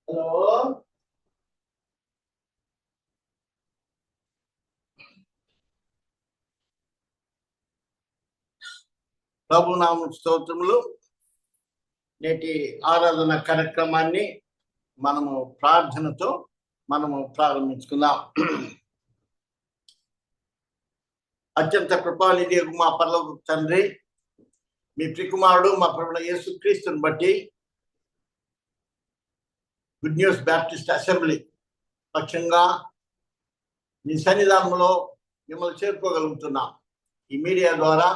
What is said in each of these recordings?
Hello, ప్రభునామ స్తోత్రములు. నేటి ఆరాధన కార్యక్రమాన్ని మనము ప్రార్థనతో ప్రారంభించుకుందాం. అత్యంత కృపానిధి మా పరలోక తండ్రి, మీ ప్రియకుమారుడు మా ప్రభువైన యేసుక్రీస్తుని బట్టి గుడ్ న్యూస్ బ్యాప్టిస్ట్ అసెంబ్లీ పక్షంగా మీ సన్నిధానంలో మిమ్మల్ని చేరుకోగలుగుతున్నాం. ఈ మీడియా ద్వారా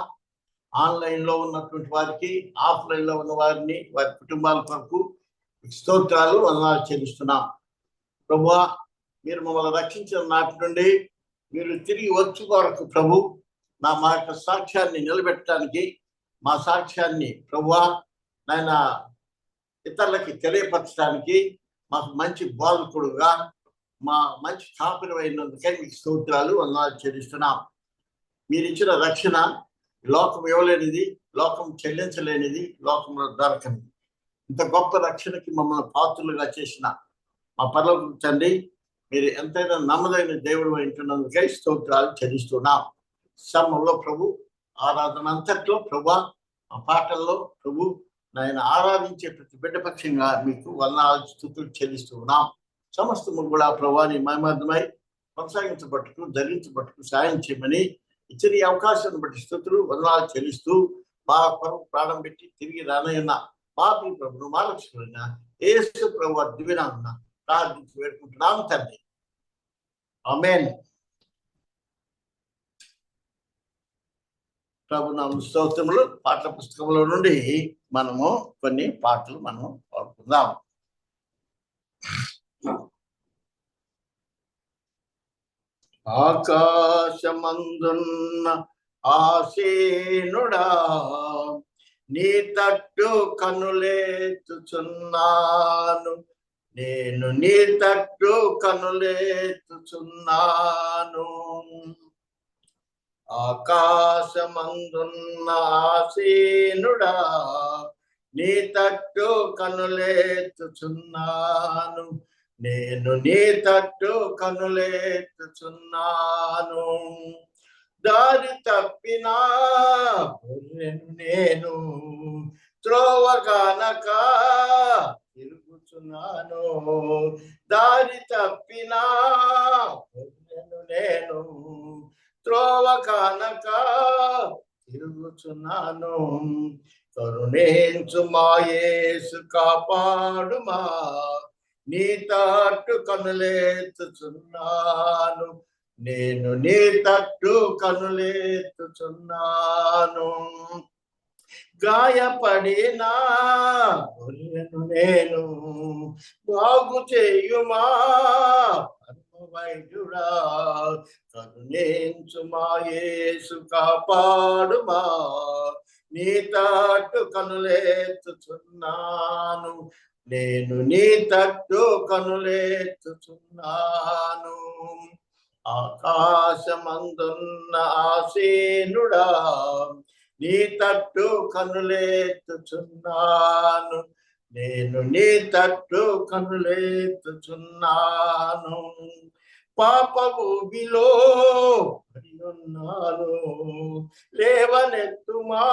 ఆన్లైన్లో ఉన్నటువంటి వారికి, ఆఫ్లైన్లో ఉన్న వారిని, వారి కుటుంబాల కొరకు స్తోత్రాలు, వందనాలు చెల్లిస్తున్నాం. ప్రభువా, మీరు మమ్మల్ని రక్షించిన నాటి నుండి మీరు తిరిగి వచ్చు వరకు ప్రభు మా యొక్క సాక్ష్యాన్ని నిలబెట్టడానికి, మా సాక్ష్యాన్ని ప్రభువా నాయన ఇతరులకి తెలియపరచడానికి మాకు మంచి బోధకుడుగా, మా మంచి కాపురమైనందుకే మీకు స్తోత్రాలు, వందనాలు చెల్లిస్తున్నాం. మీరు ఇచ్చిన రక్షణ లోకం ఇవ్వలేనిది, లోకం చెల్లించలేనిది, లోకంలో దొరకనిది. ఇంత గొప్ప రక్షణకి మమ్మల్ని పాత్రులుగా చేసిన మా పరలోక తండ్రి, మీరు ఎంతైనా నమ్మదైన దేవుడు వింటున్నందుకే స్తోత్రాలు చెల్లిస్తున్నాం. సమయంలో ప్రభు ఆరాధన అంతట్లో ప్రభు, ఆ పాటల్లో ప్రభు నాయన ఆరాధించే ప్రతి బిడ్డ పక్షంగా మీకు వందనాలు, స్తుతులు చెల్లిస్తున్నాం. సమస్తము కూడా ప్రభాని మహిమార్థమై కొనసాగించబట్టుకు, ధరించబట్టుకు సాయం చేయమని ఇచ్చిన ఈ అవకాశాన్ని బట్టి స్తుతులు, వందనాలు చెల్లిస్తూ మా కొరకు ప్రాణం పెట్టి తిరిగి రానయ్యున్న పాపి ప్రభును మా రక్షకుడైన యేసు ప్రభు దివ్యనామమున ప్రార్థించి వేడుకుంటున్నాము తండ్రి. ఆమేన్. ప్రభునామ స్తోత్రములు పాటల పుస్తకంలో నుండి మనము కొన్ని పాటలు పాడుకుందాం. ఆకాశమందున్న ఆసీనుడా, నీ తట్టు కనులేతుచున్నాను, నేను నీ తట్టు కనులేతుచున్నాను. ఆకాశమందున్న ఆసీనుడా, నీ తట్టు కనులేతుచున్నాను, నేను నీ తట్టు కనులేతుచున్నాను. దారి తప్పినా నేను త్రోవగానక తిరుగుచున్నాను, దారి తప్పినా నేను త్రోవగానక తిరుగుచున్నాను. కరుణించు మా యేసు, కాపాడుమా, నీ తట్టు కనులేతుచున్నాను, నేను నీ తట్టు కనులేతుచున్నాను. గాయపడినా గొర్రెను నేను బాగు చేయుమా, వైద్యుడా, కరుణించు మా యేసు, కాపాడుమా, నీ తట్టు కనులేతుచున్నాను, నేను నీ తట్టు కనులేతుచున్నాను. ఆకాశమందున్న ఆసీనుడా, నీ తట్టు కనులేతుచున్నాను, నేను నీ తట్టు కనులేతుచున్నాను. పాప ఊబిలో ఉన్నాను, లేవనెత్తుమా,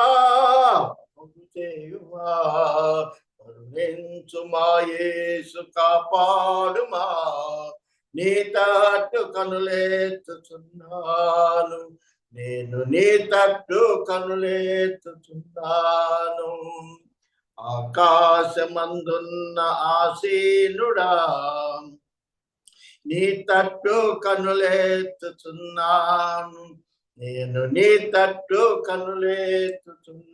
చేయుమా, కరుణించు మా యేసు, కాపాడుమా, నీ తట్టు కనులేతుచున్నాను, నేను నీ తట్టు కనులేతుచున్నాను. ఆకాశమందున్న ఆసీనుడా, నీ తట్టు కనులేతుచున్నాను, నేను నీ తట్టు కనులేతుచున్నాను.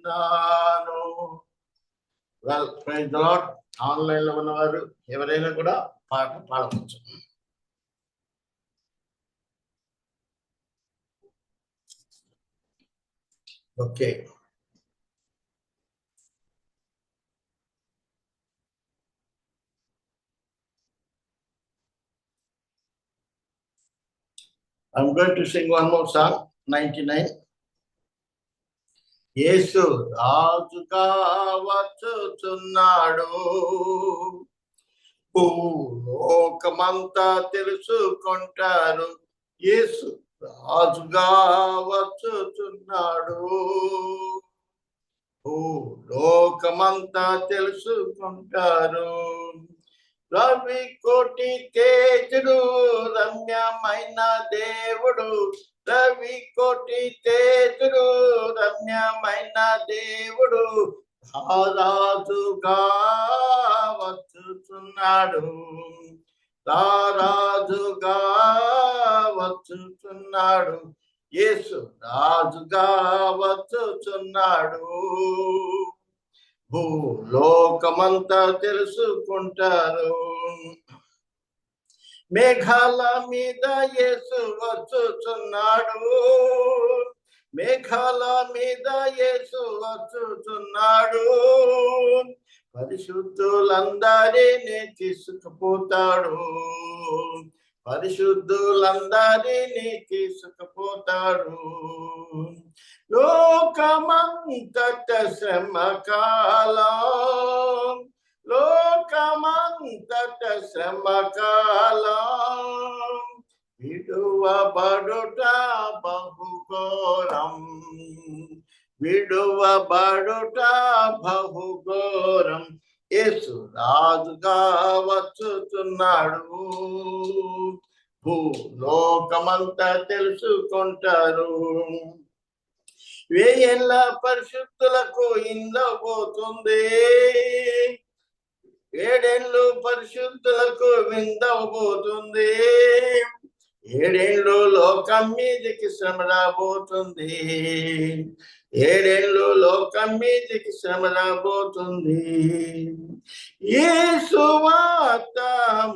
Well, praise the lord. Online లో ఉన్నవారు ఎవరైనా కూడా పాట పాడవచ్చు. Okay, I'm going to sing one more song, 99. Yesu రాజుగా వచ్చుచున్నాడు, భూలోకమంతా తెలుసుకుంటారు యేసు రాజుగా వచ్చుచున్నాడు. భూలోకమంతా తెలుసుకుంటారు. రవి కోటి తేజుడు రమ్యమైన దేవుడు, రవి కోటి తేజుడు రమ్యమైన దేవుడు రాజుగా వచ్చుచున్నాడు, రాజుగా వచ్చుచున్నాడు. యేసు రాజుగా వచ్చుచున్నాడు. భూలోకమంతా తెలుసుకుంటారు. మేఘాల మీద యేసు వచ్చుచున్నాడు, మేఘాల మీద యేసు వచ్చుచున్నాడు. పరిశుద్ధులందరినీ తీసుకుపోతాడు, పరిశుద్ధులందరినీ తీసుకుపోతాడు. లోకమంతట శ్రమకాలం, లోకమంతట శ్రమకాలం విడువబడుట బహుఘోరం, విడువబడుట బహుఘోరం. యేసు రాజుగా వచ్చుచున్నాడు. భూలోకమంతా తెలుసుకుంటారు. వేయేళ్ళ పరిశుద్ధులకు ఇందవబోతుంది, ఏడేళ్ళు పరిశుద్ధులకు విందవబోతుంది. ఏడేళ్ళు లోకం మీదకి శ్రమ రాబోతుంది, ఏడేళ్ళు లోకం మీదకి శ్రమ రాబోతుంది. యేసు వార్త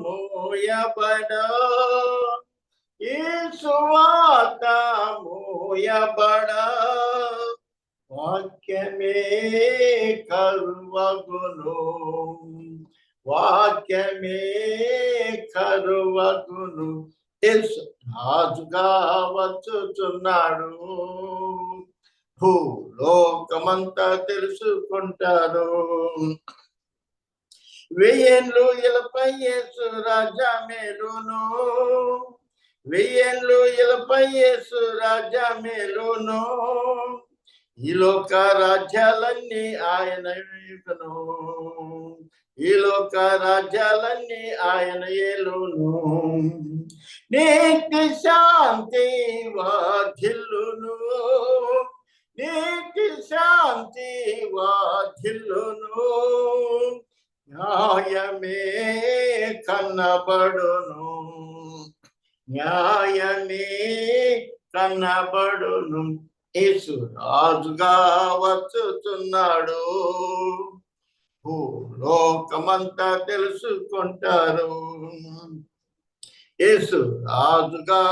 మోయబడా, యేసు వార్త మోయబడా వాక్యమే కరువగును, వాక్యమే కరువగును. యేసు రాజుగా వచ్చుచున్నాడు. భూలోకమంతా తెలుసుకుంటారు. వెయ్యేళ్ళు ఇలపై యేసు రాజా మేలును, వెయ్యేళ్ళు ఇలపై యేసు రాజా మేలును. ఈ లోక రాజ్యాలన్నీ ఆయన యుగను, ఈ లోక రాజ్యాలన్నీ ఆయన ఏలును. నీతి శాంతి వాధిల్లును, నీతి శాంతి వాధిల్లును. న్యాయమే కన్నబడును, న్యాయమే కన్నబడును. యేసు రాజుగా వచ్చుచున్నాడు. భూలోకమంతా తెలుసుకుంటారు. యేసు రాజుగా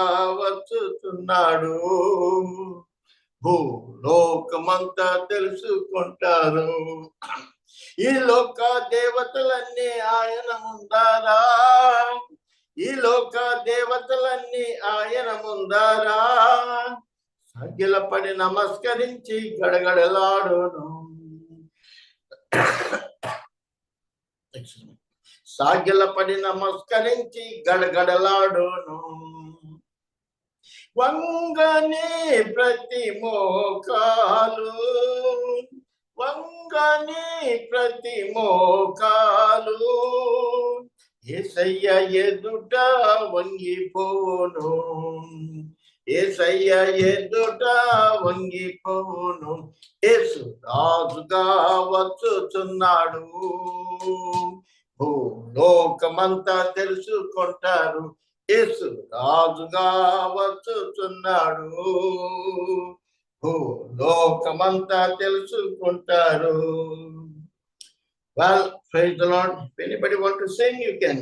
వచ్చుచున్నాడు. భూలోకమంతా తెలుసుకుంటారు. ఈ లోక దేవతలన్నీ ఆయన ముందారా, ఈ లోక దేవతలన్నీ ఆయన ముందారా సాగిలపడి నమస్కరించి గడగడలాడును, సాగిలపడి నమస్కరించి గడగడలాడును. వంగని ప్రతి మోకాలు, వంగని ప్రతి మోకాలు యేసయ్య ఎదుట వంగిపోను, యేసయ్య ఎదుట వంగిపోను. యేసు రాజుగా వచ్చుచున్నాడు. భూలోకమంతా తెలుసుకుంటారు. యేసు రాజుగా వచ్చుచున్నాడు. భూలోకమంతా తెలుసుకుంటారు. Well, praise the Lord. If anybody want to sing, you can.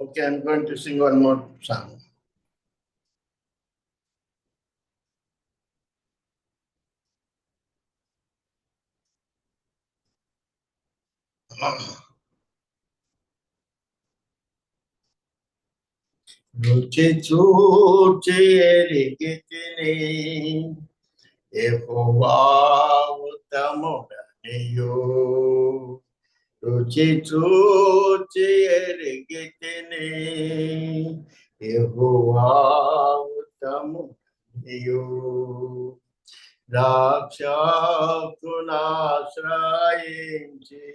Okay, I'm going to sing one more song. రుచి చూచి ఎరిగి తిని యెహోవా ఉత్తముడనియు రుచి చూచి ఎరిగితిని. యెహోవా ఉత్తముడనియు ద్రాక్షకునాశ్రయించి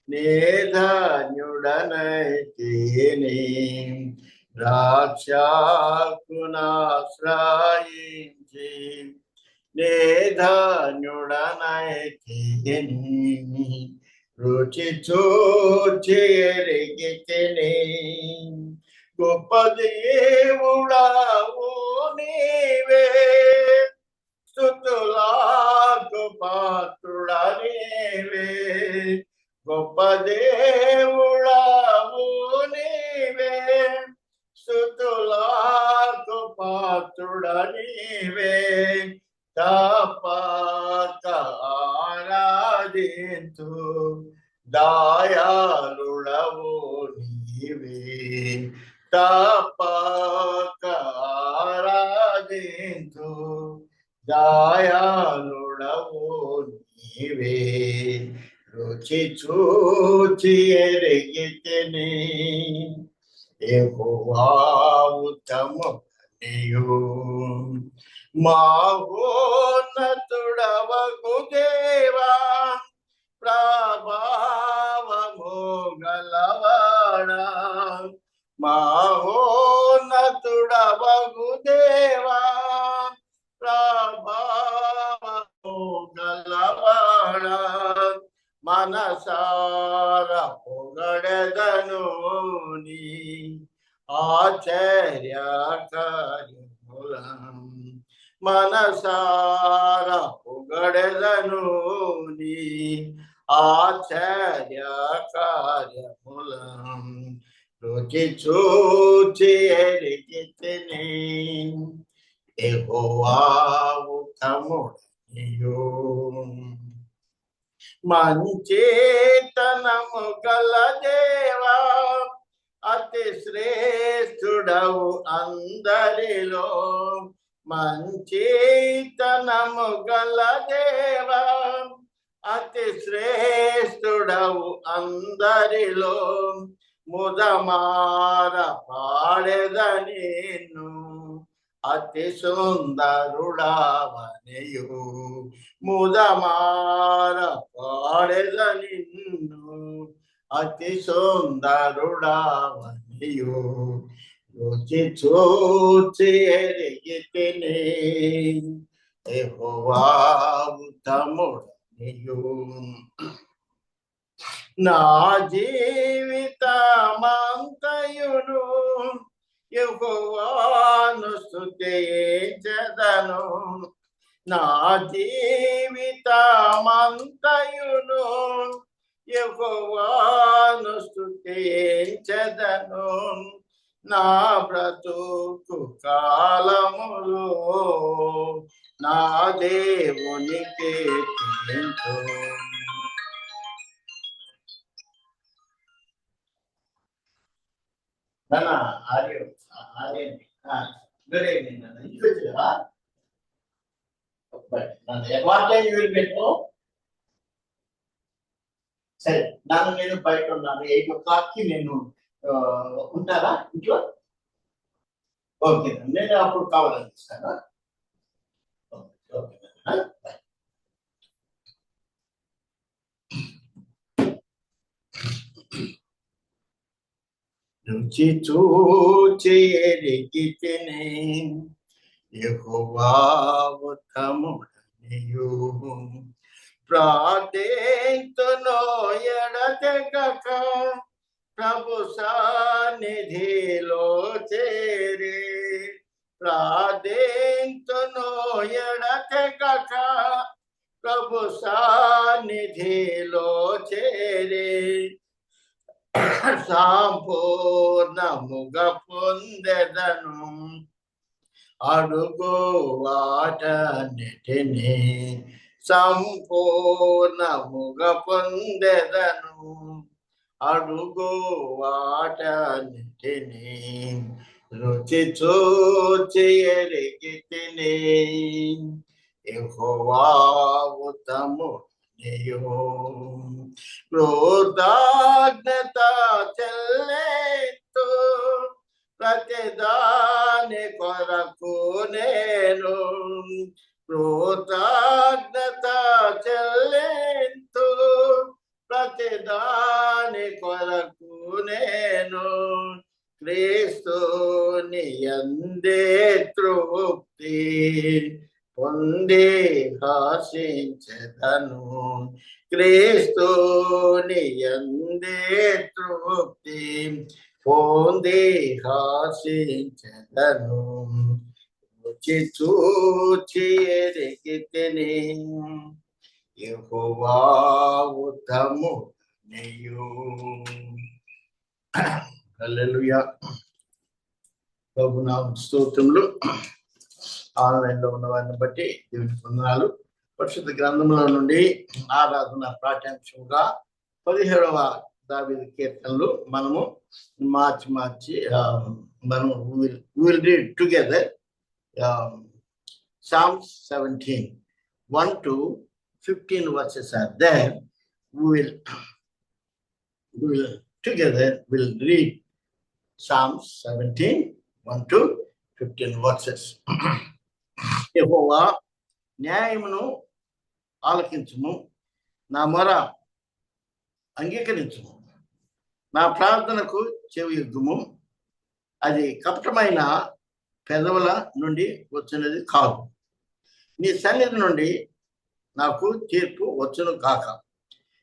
నేధన్యుడనైతిని. ద్రాక్షకునాశ్రయించి నేధన్యుడనైతిని. రుచి చూచి ఎరిగితిని. గొప్ప దేవుడవు నీవే, స్తుతులకు పాత్రుడా నీవే. గొప్ప దేవుడవు నీవే, స్తుతులకు పాత్రుడా నీవే. తప్పక ఆరాధింతు దయాళుడవు నీవే. తప్పక ఆరాధింతు దయాళుడవు నీవే. రుచి చూచి ఎరిగితిని. యెహోవా ఉత్తముడనియు మహోన్నతుడవగు దేవా, ప్రభావము గలవాడా. మహోన్నతుడవగు దేవా, ప్రభావము గలవాడా. మనసార పొగడెదను నీ ఆశ్చర్య కార్యములను. మనసార పొగడెదను నీ ఆశ్చర్య కార్యములను. రుచి చూచి ఎరిగితిని. యెహోవా ఉత్తముడనియు మంచితనము గల దేవా, అతి శ్రేష్ఠుడవు అందరిలో. మంచితనము గల దేవా, అతి శ్రేష్ఠుడవు అందరిలో. ముదమార పాడెద నిన్ను, అతి సుందరుడవనియు. ముదమార పాడెద నిన్ను, అతి సుందరుడవనియు. రుచి చూచి ఎరిగితిని. యెహోవా ఉత్తముడనియు నా జీవితమంతయును యెహోవాను స్తుతించెదను. నా జీవితమంతయును యెహోవాను స్తుతించెదను. నా బ్రతుకు కాలములో నా దేవునికి కీర్తింతు. సరే, నన్ను నేను బయట ఉన్నాను. 8 o'clockకి నేను ఉంటారా ఇంట్లో? ఓకే, నేను అప్పుడు కావాలని ఇస్తాను. ఓకే, రుచి చూచి ఎరిగితిని. యెహోవా ఉత్తముడనియు ప్రార్థింతును ఎడతెగక. ప్రభు సన్నిధిలో చేరి ప్రార్థింతును ఎడతెగక. ప్రభు సన్నిధిలో చేరి సంపూర్ణముగా పొందెదను. అడుగు వాటన్నిటిని సంపూర్ణముగా పొందెదను. అడుగు వాటన్నిటిని రుచి చూచి ఎరిగితిని. యెహోవా ఉత్తమునియు. కృతజ్ఞత చెల్లింతు ప్రతిదాని కొరకు నేను. కృతజ్ఞత చెల్లింతు ప్రతిదాని కొరకు నేను. క్రీస్తుని యందే తృప్తి పొంది హర్షించెదను. క్రీస్తుని యందే తృప్తి పొంది హర్షించెదను. రుచి చూచి ఎరిగితిని యెహోవా ఉత్తమునియు. హల్లెలూయా. ప్రభునామ స్తోత్రములు. ఆన్లైన్లో ఉన్న వారిని బట్టి దేవుని వందనాలు. పరిశుద్ధ గ్రంథంలో నుండి ఆరాధన పాఠ్యాంశంగా 17వ దావీదు కీర్తనలు మనము మార్చి మనం will read together. Psalms 17, 1 to 15 verses are there. We will together will read Psalms 17, 1 to 15 verses. యెహోవా న్యాయమును ఆలకించుము, నా మొర అంగీకరించుము, నా ప్రార్థనకు చెవియొగ్గుము. అది కపటమైన పెదవుల నుండి వచ్చినది కాదు. నీ సన్నిధి నుండి నాకు తీర్పు వచ్చును కాక.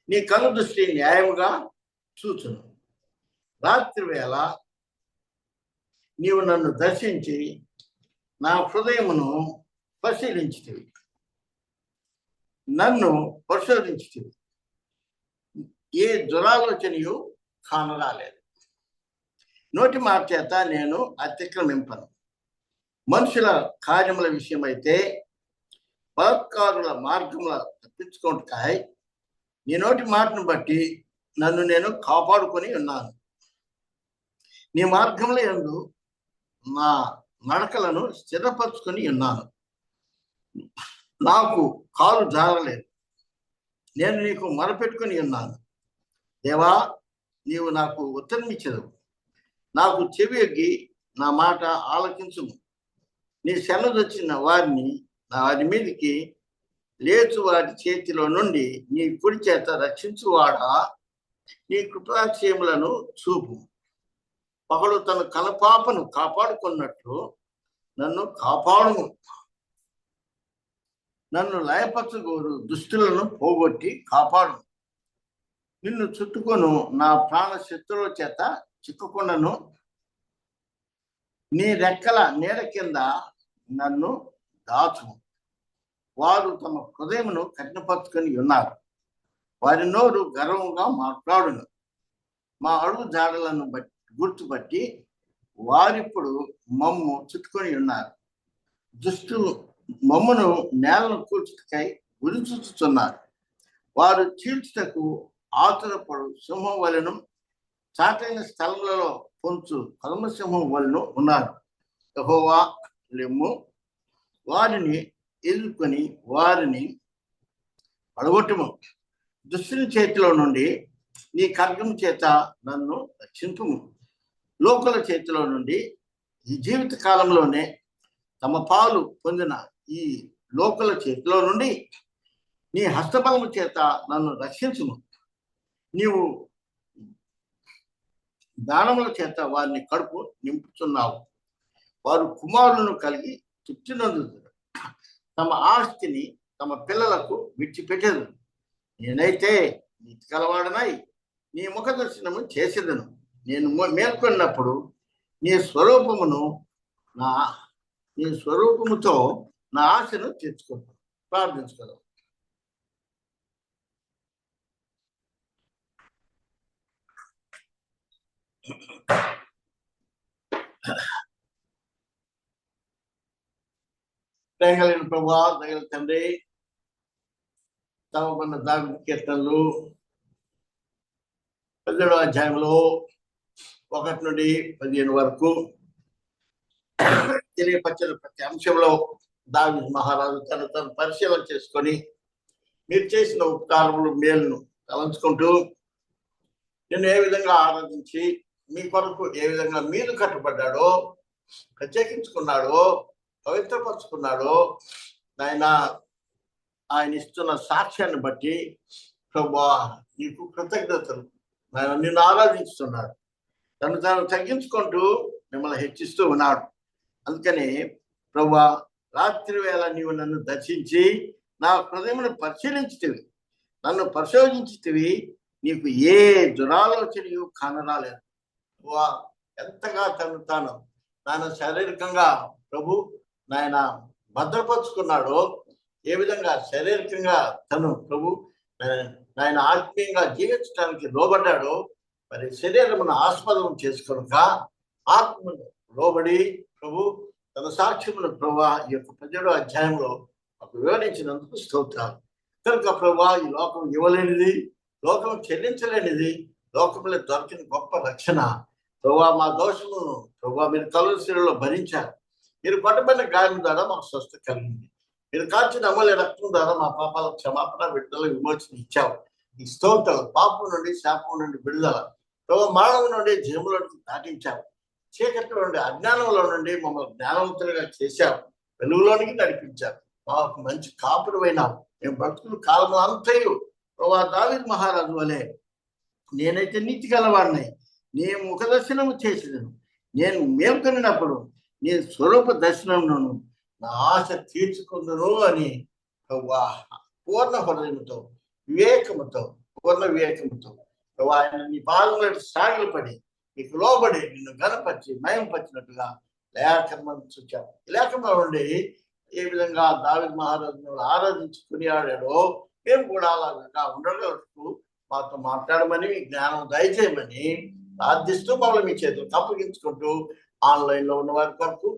నీ కను దృష్టి న్యాయముగా చూచును. రాత్రి వేళ నీవు నన్ను దర్శించి నా హృదయమును పరిశీలించితివి, నన్ను పరిశోధించితివి. ఏ దురాలోచనయు కానరాలేదు. నోటి మాట చేత నేను అతిక్రమింపను. మనుషుల కార్యముల విషయమైతే బలత్కారుల మార్గముల తప్పించుకుంటాయి. నీ నోటి మాటను బట్టి నన్ను నేను కాపాడుకొని ఉన్నాను. నీ మార్గముల యందు నా నడకలను స్థిరపరచుకొని ఉన్నాను. నాకు కాలు జారలేదు. నేను నీకు మొరపెట్టుకొని ఉన్నాను. దేవా, నీవు నాకు ఉత్తరమిచ్చెదవు. నాకు చెవి ఎగ్గి నా మాట ఆలకించుము. నీ సెలదొచ్చిన వారి మీదకి లేచు వారి చేతిలో నుండి నీ కుడి చేత రక్షించువాడా, నీ కృపాక్షేములను చూపు. ఒకడు తన కలపాపను కాపాడుకున్నట్లు నన్ను కాపాడుము. నన్ను లయపరచగోరు దుష్టులను పోగొట్టి కాపాడు. నిన్ను చుట్టుకొను నా ప్రాణ శత్రువుల చేత చిక్కుకొనను. నీ రెక్కల నీడ కింద నన్ను దాచు. వారు తమ హృదయమును కఠినపరుచుకొని ఉన్నారు. వారి నోరు గర్వంగా మాట్లాడును. మా అడుగు జాడలను గుర్తుపట్టి వారిప్పుడు మమ్ము చుట్టుకొని ఉన్నారు. దుష్టులు మమ్మను నేలను కూర్చుకై గురి చూస్తున్నారు. వారు చీల్చుటకు ఆతురపడు సింహం వలెను, చాటైన స్థలములలో పొంచు కల్మసింహం వలెను ఉన్నారు. యెహోవా లెమ్ము, వారిని ఎదుర్కొని వారిని పడగొట్టుము. దుష్టుని చేతిలో నుండి నీ ఖడ్గం చేత నన్ను రక్షింపుము. లోకుల చేతిలో నుండి ఈ జీవిత కాలంలోనే తమ పాలు పొందిన ఈ లోకుల చేతిలో నుండి నీ హస్తబలము చేత నన్ను రక్షించుము. నీవు దానముల చేత వారిని కడుపు నింపుతున్నావు. వారు కుమారులను కలిగి తృప్తి నొందుతారు. తమ ఆస్తిని తమ పిల్లలకు విడిచిపెట్టేదు. నేనైతే నీతి కలవాడనై నీ ముఖ దర్శనము చేసేదను. నేను మేల్కొన్నప్పుడు నీ స్వరూపముతో నా ఆశను తీర్చుకుంటాను. ప్రార్థించుకోదాం. దయగలిగిన ప్రభువా, దయగల తండ్రి, తమకున్న దావీదు కీర్తనలు 17వ అధ్యాయంలో 1 నుండి 15 వరకు తెలియపరిచిన ప్రతి అంశంలో దావీదు మహారాజు తను పరిశీలన చేసుకొని మీరు చేసిన ఉపకారములు మేలును తలంచుకుంటూ నేను ఏ విధంగా ఆరాధించి మీ కొరకు ఏ విధంగా మీరు కట్టుబడ్డాడో, ప్రత్యేకించుకున్నాడో, పవిత్రపరుచుకున్నాడో ఆయన ఇస్తున్న సాక్ష్యాన్ని బట్టి ప్రభువా నీకు కృతజ్ఞతలు. ఆయన నిన్ను ఆరాధిస్తున్నాడు. తను తగ్గించుకుంటూ మిమ్మల్ని హెచ్చిస్తూ ఉన్నాడు. అందుకని ప్రభువా రాత్రి వేళ నీవు నన్ను దర్శించి నా హృదయమును పరిశీలించితివి, నన్ను పరిశోధించితివి, నీకు ఏ దురాలోచనయు కానరాలేదు. ఎంతగా తాను శారీరకంగా ప్రభు నాయన భద్రపరుచుకున్నాడో, ఏ విధంగా శారీరకంగా తను ప్రభు నాయన ఆత్మీయంగా జీవించడానికి లోబడ్డాడో, మరి శరీరమును ఆస్పదం చేసుకొనక ఆత్మను లోబడి ప్రభు తన సాక్ష్యమును ప్రభు ఈ యొక్క 17వ అధ్యాయంలో మాకు వివరించినందుకు స్తోత్రాలు. కనుక ప్రభు ఈ లోకం ఇవ్వలేనిది, లోకం చెల్లించలేనిది, లోకంలో దొరికిన గొప్ప రక్షణ ప్రభు మా దోషమును ప్రభు మీరు కలువరిలో భరించారు. మీరు పట్టబడిన గాయం ద్వారా మాకు స్వస్థ కలిగింది. మీరు కాల్చిన అమూల్య రక్తం ద్వారా మా పాపాల క్షమాపణ, విడుదల, విమోచన ఇచ్చావు. ఈ స్తోత్రాలు పాపం నుండి, శాపం నుండి విడుదల, ప్రభు మరణం నుండి జీవములోకి దాటించావు. చీకట్లో నుండి, అజ్ఞానంలో నుండి మమ్మల్ని జ్ఞానవంతులుగా చేశావు. వెలుగులోనికి నడిపించావు. మాకు మంచి కాపురమైనావు. మేము బ్రతుకుల కాలం అంతయు ప్రభు దావీదు మహారాజు వలె నేనైతే నీతి గలవాడిని, నీ ముఖ దర్శనము చేసినను, నేను మేల్కొనినప్పుడు నీ స్వరూప దర్శనమును నా ఆశ తీర్చుకుందును అని ప్రభా పూర్ణ హృదయంతో, పూర్ణ వివేకముతో ప్రభు ఆయన నీ పాదముల సాగిలు పడి నీకు లోబడి నిన్ను గనపరిచి మయంపరిచినట్టుగా లేఖనం చూచాము. ఈ లేఖంలో నుండి ఏ విధంగా దావీదు మహారాజును ఆరాధించుకుని ఆడాడో మేము కూడా అలాగా ఉండగలకు మాతో మాట్లాడమని, జ్ఞానం దయచేయమని ప్రార్థిస్తూ మమ్మల్ని మీ చేతులు అప్పగించుకుంటూ ఆన్లైన్లో ఉన్న వారి కొరకు,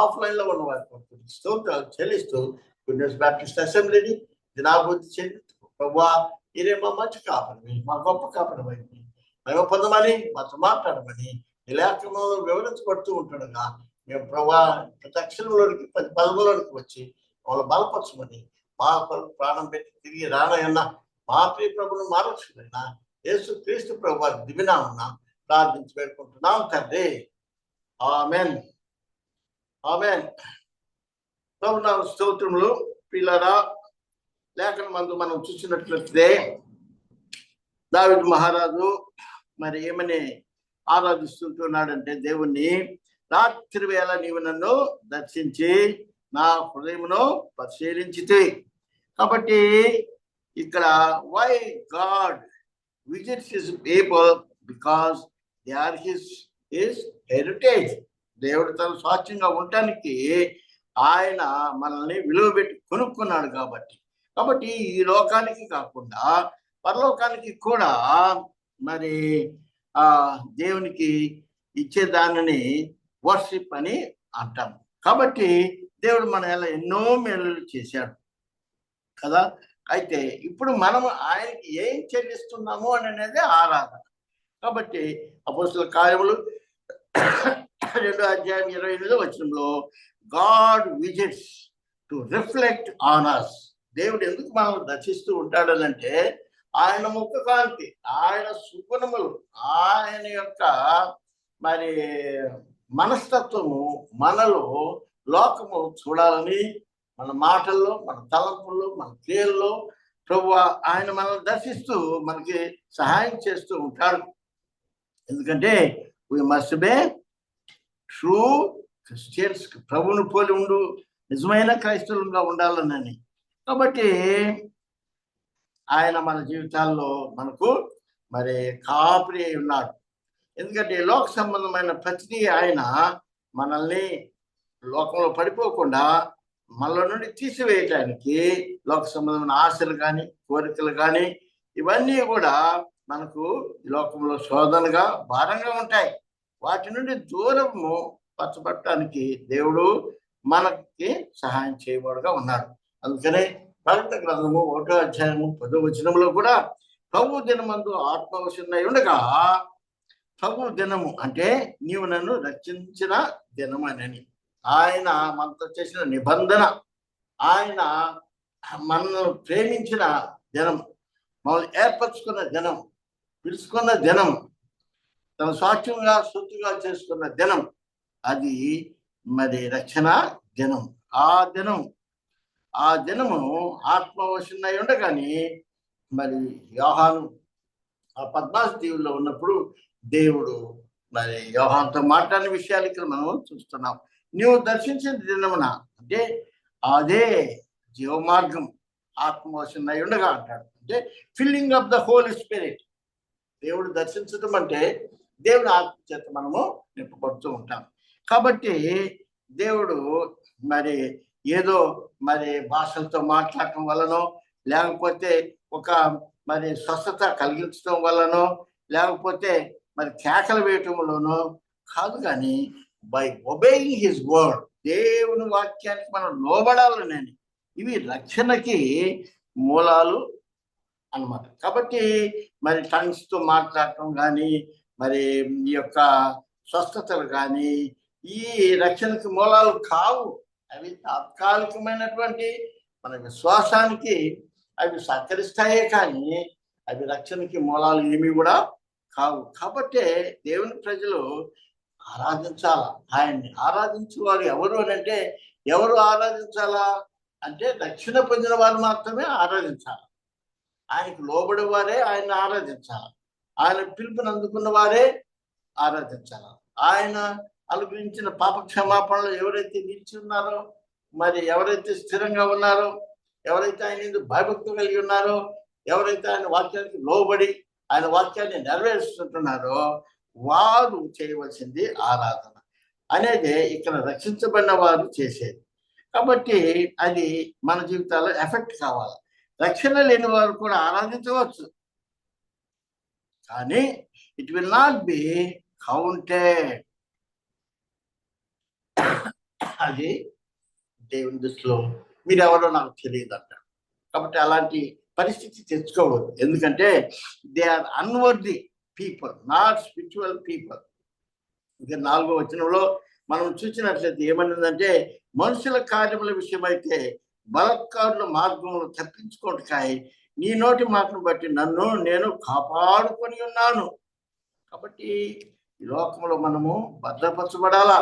ఆఫ్లైన్లో ఉన్న వారి కొరకు స్తోత్రాలు చెల్లిస్తూ గుడ్ న్యూస్ బ్యాప్టిస్ట్ అసెంబ్లీని దినాభివృద్ధి చెందుతూ ప్రభువా మీరే మా మంచి కాపరమని, మా గొప్ప కాపరమని మేము పొందమని, మాతో మాట్లాడమని ఈ లేఖనంలో వివరించబడుతూ ఉంటుండగా మేము ప్రభా ప్రతి అక్షరంలోనికి, ప్రతి పదములోనికి వచ్చి మమ్మల్ని బలపరచమని, మా కొరకు ప్రాణం పెట్టి తిరిగి రానయన్న మా ప్రియ ప్రభును మారక్షుడైనా యేసు క్రీస్తు ప్రభు దివినామన్న ప్రార్థించి పెట్టుకుంటున్నాం తండ్రి. Amen, amen. ప్రభునామ స్తోత్రములు. పిల్లరా, లేఖన మందు మనం చూసినట్లయితే దావీదు మహారాజు మరి ఏమని ఆరాధిస్తుంటున్నాడంటే, దేవుణ్ణి రాత్రి వేళ నీవు నన్ను దర్శించి నా హృదయమును పరిశీలించితే. కాబట్టి ఇక్కడ why God visits his people because they are his heritage. దేవుడు తన స్వాస్థ్యంగా ఉండటానికి ఆయన మనల్ని విలువ పెట్టి కొనుక్కున్నాడు. కాబట్టి ఈ లోకానికి కాకుండా పరలోకానికి కూడా మరి దేవునికి ఇచ్చే దానిని వర్షిప్ అని అంటాం. కాబట్టి దేవుడు మన ఎలా ఎన్నో మేలు చేశాడు కదా. అయితే ఇప్పుడు మనం ఆయనకి ఏం చెల్లిస్తున్నాము అని అనేది ఆరాధన. కాబట్టి అపోస్తలుల కార్యములు 2వ అధ్యాయం 28వ వచనంలో God visits to reflect on us. దేవుడు ఎందుకు మనం దర్శిస్తూ ఉంటాడనంటే ఆయన ముఖ కాంతి, ఆయన సుగుణములు, ఆయన యొక్క మరి మనస్తత్వము మనలో లోకము చూడాలని, మన మాటల్లో, మన తలంపుల్లో, మన క్రియల్లో ప్రభు ఆయన మనల్ని దర్శిస్తూ మనకి సహాయం చేస్తూ ఉంటాడు. ఎందుకంటే we must be true Christians, ప్రభువును పోలి ఉండు నిజమైన క్రైస్తవులుగా ఉండాలని. కాబట్టి ఆయన మన జీవితాల్లో మనకు మరి కాపురి అయి ఉన్నాడు. ఎందుకంటే లోక సంబంధమైన ప్రతిదీ ఆయన మనల్ని లోకంలో పడిపోకుండా మనలో నుండి తీసివేయటానికి లోక సంబంధమైన ఆశలు కానీ, కోరికలు కానీ ఇవన్నీ కూడా మనకు ఈ లోకంలో శోధనగా, భారంగా ఉంటాయి. వాటి నుండి దూరము పరచబడటానికి దేవుడు మనకి సహాయం చేయబడుగా ఉన్నాడు. అందుకనే ప్రకటన గ్రంథము 1వ అధ్యాయము 10వ వచనంలో కూడా ప్రభు దినమందు ఆత్మవశున్నై ఉండగా, ప్రభు దినము అంటే నీవు నన్ను రక్షించిన దినం అని ఆయన మనతో చేసిన నిబంధన ఆయన మనల్ని ప్రేమించిన జనం, మమ్మల్ని ఏర్పరచుకున్న జనం, పిలుచుకున్న జనం, తన సాక్ష్యంగా సొత్తుగా చేసుకున్న జనం, అది మరి రక్షణ జనం. ఆ జనము ఆత్మవశున్నై ఉండగాని మరి యోహాను ఆ పద్మాసు దీవుల్లో ఉన్నప్పుడు దేవుడు మరి యోహానుతో మాట్లాడిన విషయాలు ఇక్కడ మనం చూస్తున్నాం. నువ్వు దర్శించిన దినమున అంటే అదే జీవమార్గం ఆత్మవశున్నై ఉండగా అంటాడు. అంటే filling of the holy spirit. దేవుడు దర్శించడం అంటే దేవుని ఆత్మ చేత మనము నింపబడుతూ ఉంటాం. కాబట్టి దేవుడు మరి ఏదో మరి భాషలతో మాట్లాడటం వల్లనో, లేకపోతే ఒక మరి స్వస్థత కలిగించడం వల్లనో, లేకపోతే మరి కేకలు వేయటంలోనో కాదు, కానీ బై ఒబేయింగ్ హిజ్ వర్డ్, దేవుని వాక్యానికి మనం లోబడాలని. ఇవి రక్షణకి మూలాలు అన్నమాట. కాబట్టి మరి టంగ్స్తో మాట్లాడటం కానీ, మరి ఈ యొక్క స్వస్థతలు కానీ ఈ రక్షణకి మూలాలు కావు. అవి తాత్కాలికమైనటువంటి మన విశ్వాసానికి అవి సహకరిస్తాయే కానీ అవి రక్షణకి మూలాలు ఏమి కూడా కావు. కాబట్టి దేవుని ప్రజలు ఆరాధించాలా. ఆయన్ని ఆరాధించేవారు ఎవరు అని అంటే, ఎవరు ఆరాధించాలా అంటే రక్షణ పొందిన వారు మాత్రమే ఆరాధించాలి. ఆయనకు లోబడి వారే ఆయన్ని ఆరాధించాలి. ఆయన పిలుపుని అందుకున్న వారే ఆరాధించాలి. ఆయన అనుగ్రహించిన పాప క్షమాపణలు ఎవరైతే నిలిచి ఉన్నారో, మరి ఎవరైతే స్థిరంగా ఉన్నారో, ఎవరైతే ఆయన భయభక్తులు కలిగి ఉన్నారో, ఎవరైతే ఆయన వాక్యానికి లోబడి ఆయన వాక్యాన్ని నెరవేరుస్తుంటున్నారో వారు చేయవలసింది ఆరాధన అనేది ఇక్కడ రక్షించబడిన వారు చేసేది. కాబట్టి అది మన జీవితాల్లో ఎఫెక్ట్ కావాలి. రక్షణ లేని వారు కూడా ఆరాధించవచ్చు, కానీ it will not be counted. అది దేవుని దృష్టిలో మీరెవరో నాకు తెలియదు అంటారు. కాబట్టి అలాంటి పరిస్థితి తెచ్చుకోవద్దు. ఎందుకంటే they are unworthy people, not spiritual people. ఇక 4వ వచనంలో మనం చూసినట్లయితే ఏమన్నదంటే, మనుషుల కార్యముల విషయమైతే బలత్కారుల మార్గములు తప్పించుకోవటానికి నీ నోటి మాటను బట్టి నన్ను నేను కాపాడుకొని ఉన్నాను. కాబట్టి ఈ లోకంలో మనము భద్రపరచబడాలా.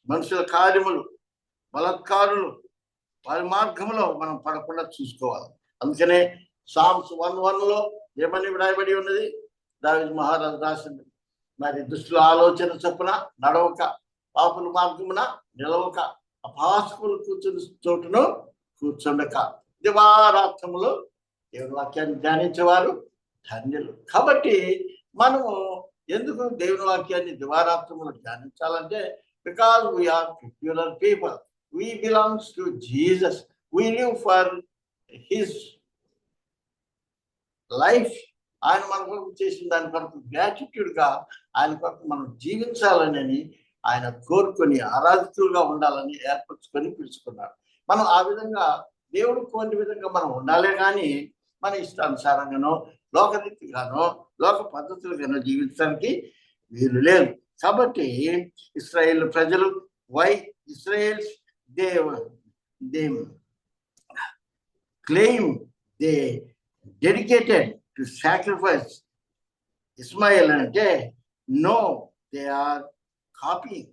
మనుషుల కార్యములు, బలత్కారులు వారి మార్గంలో మనం పడకుండా చూసుకోవాలి. అందుకనే సామ్స్ 1:1లో ఏమని వ్రాయబడి ఉన్నది? దావీదు మహారాజు రాసింది, మరి దుష్టుల ఆలోచన చొప్పున నడవక, పాపుల మార్గమున నిలవక, అపహాసకులు కూర్చుని చోటును కూర్చుండక, దివారాత్రములు దేవుని వాక్యాన్ని ధ్యానించేవారు ధన్యులు. కాబట్టి మనము ఎందుకు దేవుని వాక్యాన్ని దివారాత్రములు ధ్యానించాలంటే, because we are peculiar people. We belongs to Jesus. We live for his life. ఆయన మన కొరకు చేసిన దాని కొరకు గ్రాటిట్యూడ్గా ఆయన కొరకు మనం జీవించాలని ఆయన కోరుకొని ఆరాధితులుగా ఉండాలని ఏర్పరచుకొని పిలుచుకున్నాడు. మనం ఆ విధంగా దేవుడు కోరిన విధంగా మనం ఉండాలే కానీ మన ఇష్టానుసారంగానో, లోకరీతిగానో, లోక పద్ధతులుగానో జీవించడానికి వీలు లేదు. కాబట్టి ఇశ్రాయేల్ ప్రజలు Israel's they claim they dedicated to sacrifice Ismail అంటే no, they are copying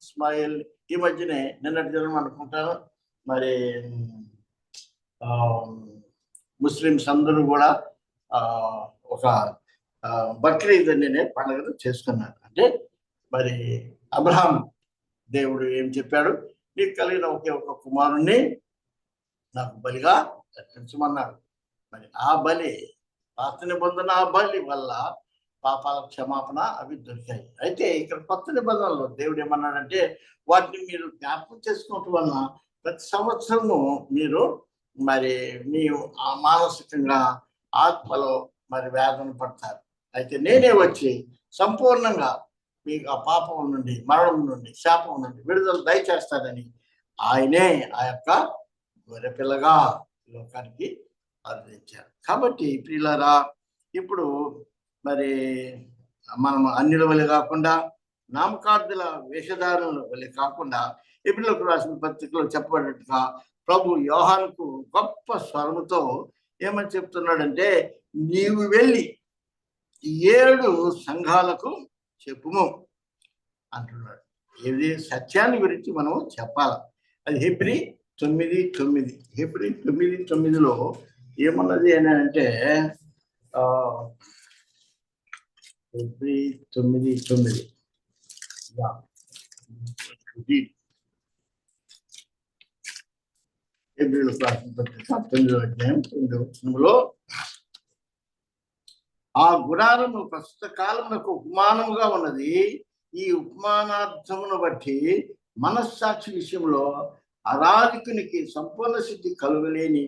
Ismail. ఈ మధ్యనే నిన్నటి దినం అనుకుంటాను, మరి ముస్లిమ్స్ అందరూ కూడా ఒక బక్రీద్ అనే పండుగను చేసుకున్నారు. అంటే మరి అబ్రహాం దేవుడు ఏం చెప్పాడు? నీకు కలిగిన ఒకే ఒక కుమారుణ్ణి నాకు బలిగా అర్పించమన్నాడు. మరి ఆ బలి, పాత నిబంధన ఆ బలి వల్ల పాపాల క్షమాపణ అవి దొరికాయి. అయితే ఇక్కడ కొత్త నిబంధనలో దేవుడు ఏమన్నాడంటే, వాటిని మీరు జ్ఞాపకం చేసుకోవటం వలన ప్రతి సంవత్సరము మీరు మరి మీ మానసికంగా ఆత్మలో మరి వేదన పడతారు. అయితే నేనే వచ్చి సంపూర్ణంగా మీకు ఆ పాపం నుండి, మరణం నుండి, శాపం నుండి విడుదల దయచేస్తాడని ఆయనే ఆ యొక్క గొర్రెపిల్లగా లోకానికి అందించారు. కాబట్టి ప్రియులారా, ఇప్పుడు మరి మనం అన్యుల వలె కాకుండా, నామకార్థుల వేషధారుల వలె కాకుండా హెబ్రీయులకు రాసిన పత్రికలో చెప్పబడినట్టుగా ప్రభు యోహానుకు గొప్ప స్వరముతో ఏమని చెప్తున్నాడంటే, నీవు వెళ్ళి 7 సంఘాలకు చెప్పుము అంటున్నాడు. ఏది సత్యాన్ని గురించి మనం చెప్పాలి. అది హెబ్రీ 9:9. హెబ్రీ 9:9లో ఏమన్నది అని అంటే, హెబ్రీ 9:9 హెబ్రీయులకు రాసిన పత్రిక 9వ అధ్యాయం 9వ వచనంలో, ఆ గుడారము ప్రస్తుత కాలమునకు ఉపమానముగా ఉన్నది. ఈ ఉపమానార్థమును బట్టి మనస్సాక్షి విషయంలో ఆరాధికునికి సంపూర్ణ సిద్ధి కలుగలేని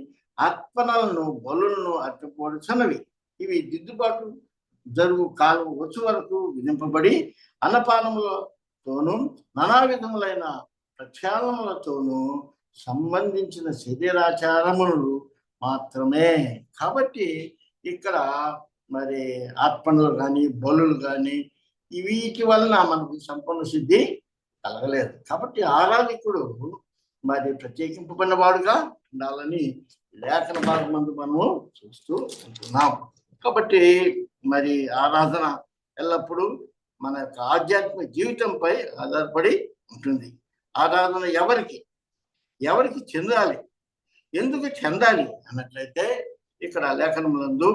అర్పణలను బలులను అర్పబడుచున్నవి. ఇవి దిద్దుబాటు జరుగు కాలం వచ్చు వరకు విధింపబడి అన్నపానములతోనూ నానా విధములైన ప్రక్షాళనలతోనూ సంబంధించిన శరీరాచారములు మాత్రమే. కాబట్టి ఇక్కడ మరి అర్పణలు కానీ బలులు కానీ వీటి వలన మనకు సంపూర్ణ సిద్ధి కలగలేదు. కాబట్టి ఆరాధికుడు మరి ప్రత్యేకింపబడిన వాడుగా ఉండాలని లేఖన భాగం మందు మనము చూస్తూ ఉంటున్నాం. కాబట్టి మరి ఆరాధన ఎల్లప్పుడూ మన యొక్క ఆధ్యాత్మిక జీవితంపై ఆధారపడి ఉంటుంది. ఆరాధన ఎవరికి చెందాలి, ఎందుకు చెందాలి అన్నట్లయితే ఇక్కడ లేఖనములందు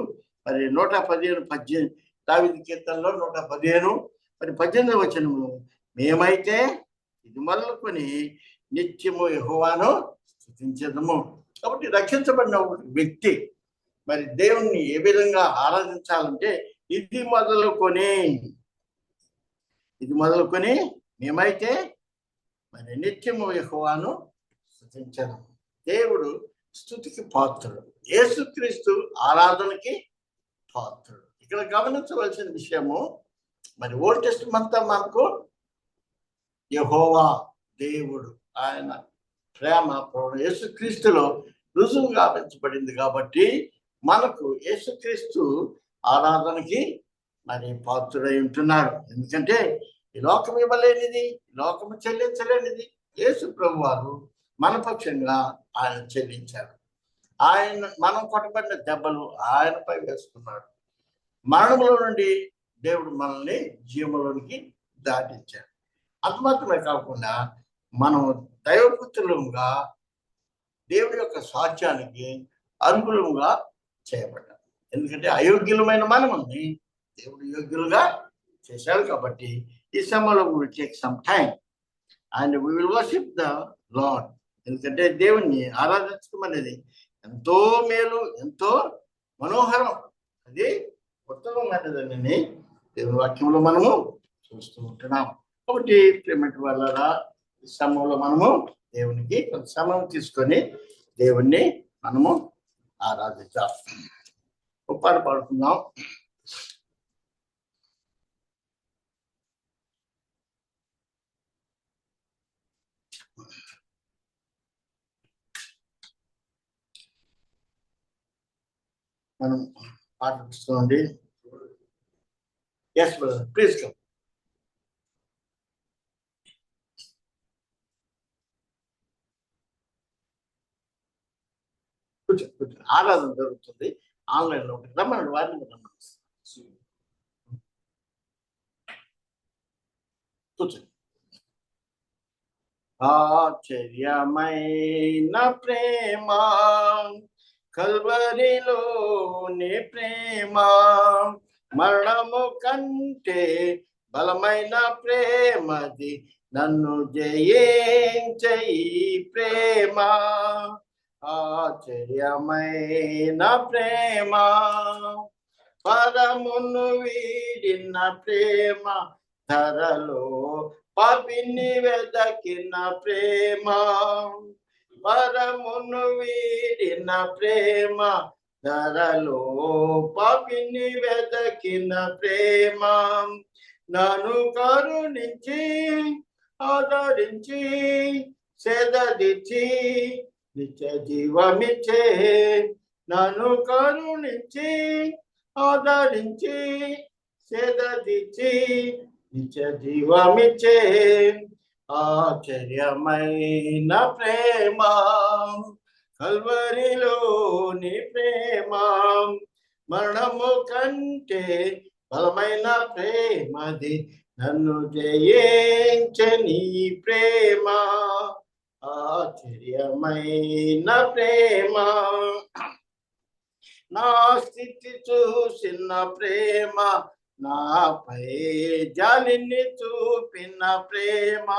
మరి 115 దావీదు కీర్తనలో 115 మరి 18వ వచనంలో, మేమైతే ఇది మొదలుకొని నిత్యము యెహోవాను స్తుతించెదము. కాబట్టి రక్షించబడిన వ్యక్తి మరి దేవుణ్ణి ఏ విధంగా ఆరాధించాలంటే, ఇది మొదలుకొని మేమైతే మరి నిత్యము యెహోవాను స్తుతించెదము. దేవుడు స్తుతికి పాత్రుడు, యేసుక్రీస్తు ఆరాధనకి పాత్రుడు. ఇక్కడ గమనించవలసిన విషయము, మరి ఓల్డ్ టెస్టమెంట్ అంతా మనకు యెహోవా దేవుడు ఆయన ప్రేమ యేసుక్రీస్తులో రుజువు గావించబడింది. కాబట్టి మనకు యేసుక్రీస్తు ఆరాధనకి మరి పాత్రుడై ఉంటున్నాడు. ఎందుకంటే ఈ లోకం ఇవ్వలేనిది, లోకము చెల్లించలేనిది యేసు ప్రభు వారు మన పక్షంగా ఆయన చెల్లించారు. మనం కొట్టబడిన దెబ్బలు ఆయనపై వేసుకున్నాడు. మరణంలో నుండి దేవుడు మనల్ని జీవంలోనికి దాటించాడు. అంత మాత్రమే కాకుండా మనం దైవపుత్రులుగా దేవుడి యొక్క సాక్ష్యానికి అర్హులుగా చేయబడ్డాం. ఎందుకంటే అయోగ్యులమైన మనల్ని దేవుడు యోగ్యులుగా చేశాడు. కాబట్టి ఈ సమయంలో we will take some time and we will worship the Lord. ఎందుకంటే దేవుణ్ణి ఆరాధించడం అనేది ఎంతో మేలు, ఎంతో మనోహరం, అది ఉత్తమమైనదని దేవుని వాక్యంలో మనము చూస్తూ ఉంటున్నాం. కాబట్టి ప్రేమటి వాళ్ళరా, ఈ సమయంలో మనము దేవునికి కొంత సమయం తీసుకొని దేవుణ్ణి మనము ఆరాధిద్దాం. పాట పాడుకుందాం. మనం పాటించుకోండి. Yes brother, please come. కూర్చో. ఆరాధన జరుగుతుంది ఆన్లైన్ లో. రమ్మనండి, వారిని రమ్మని. కూర్చోండి. ఆశ్చర్యమైన ప్రేమ, కల్వరిలోని ప్రేమ, మరణము కంటే బలమైన ప్రేమది, నన్ను జయించే ప్రేమ. ఆశ్చర్యమైన ప్రేమ, పరమును వీడిన ప్రేమ, ధరలో పాపిని వెదకిన ప్రేమ. పరమును వీడిన ప్రేమ, ధరలో పాపిని వెదకిన ప్రేమ. నన్ను కరుణించి ఆదరించి సేదదిచ్చి నిత్య జీవమిచ్చే. నన్ను కరుణించి ఆదరించి సేదదిచ్చి నిత్య జీవమిచ్చే. ఆశ్చర్యమైన ప్రేమ కల్వరిలోని ప్రేమ మరణము కంటే బలమైన ప్రేమది నన్ను జయించని ప్రేమ ఆశ్చర్యమైన ప్రేమ నా స్థితి చూసిన ప్రేమ నాపై జాలిని చూపిన ప్రేమ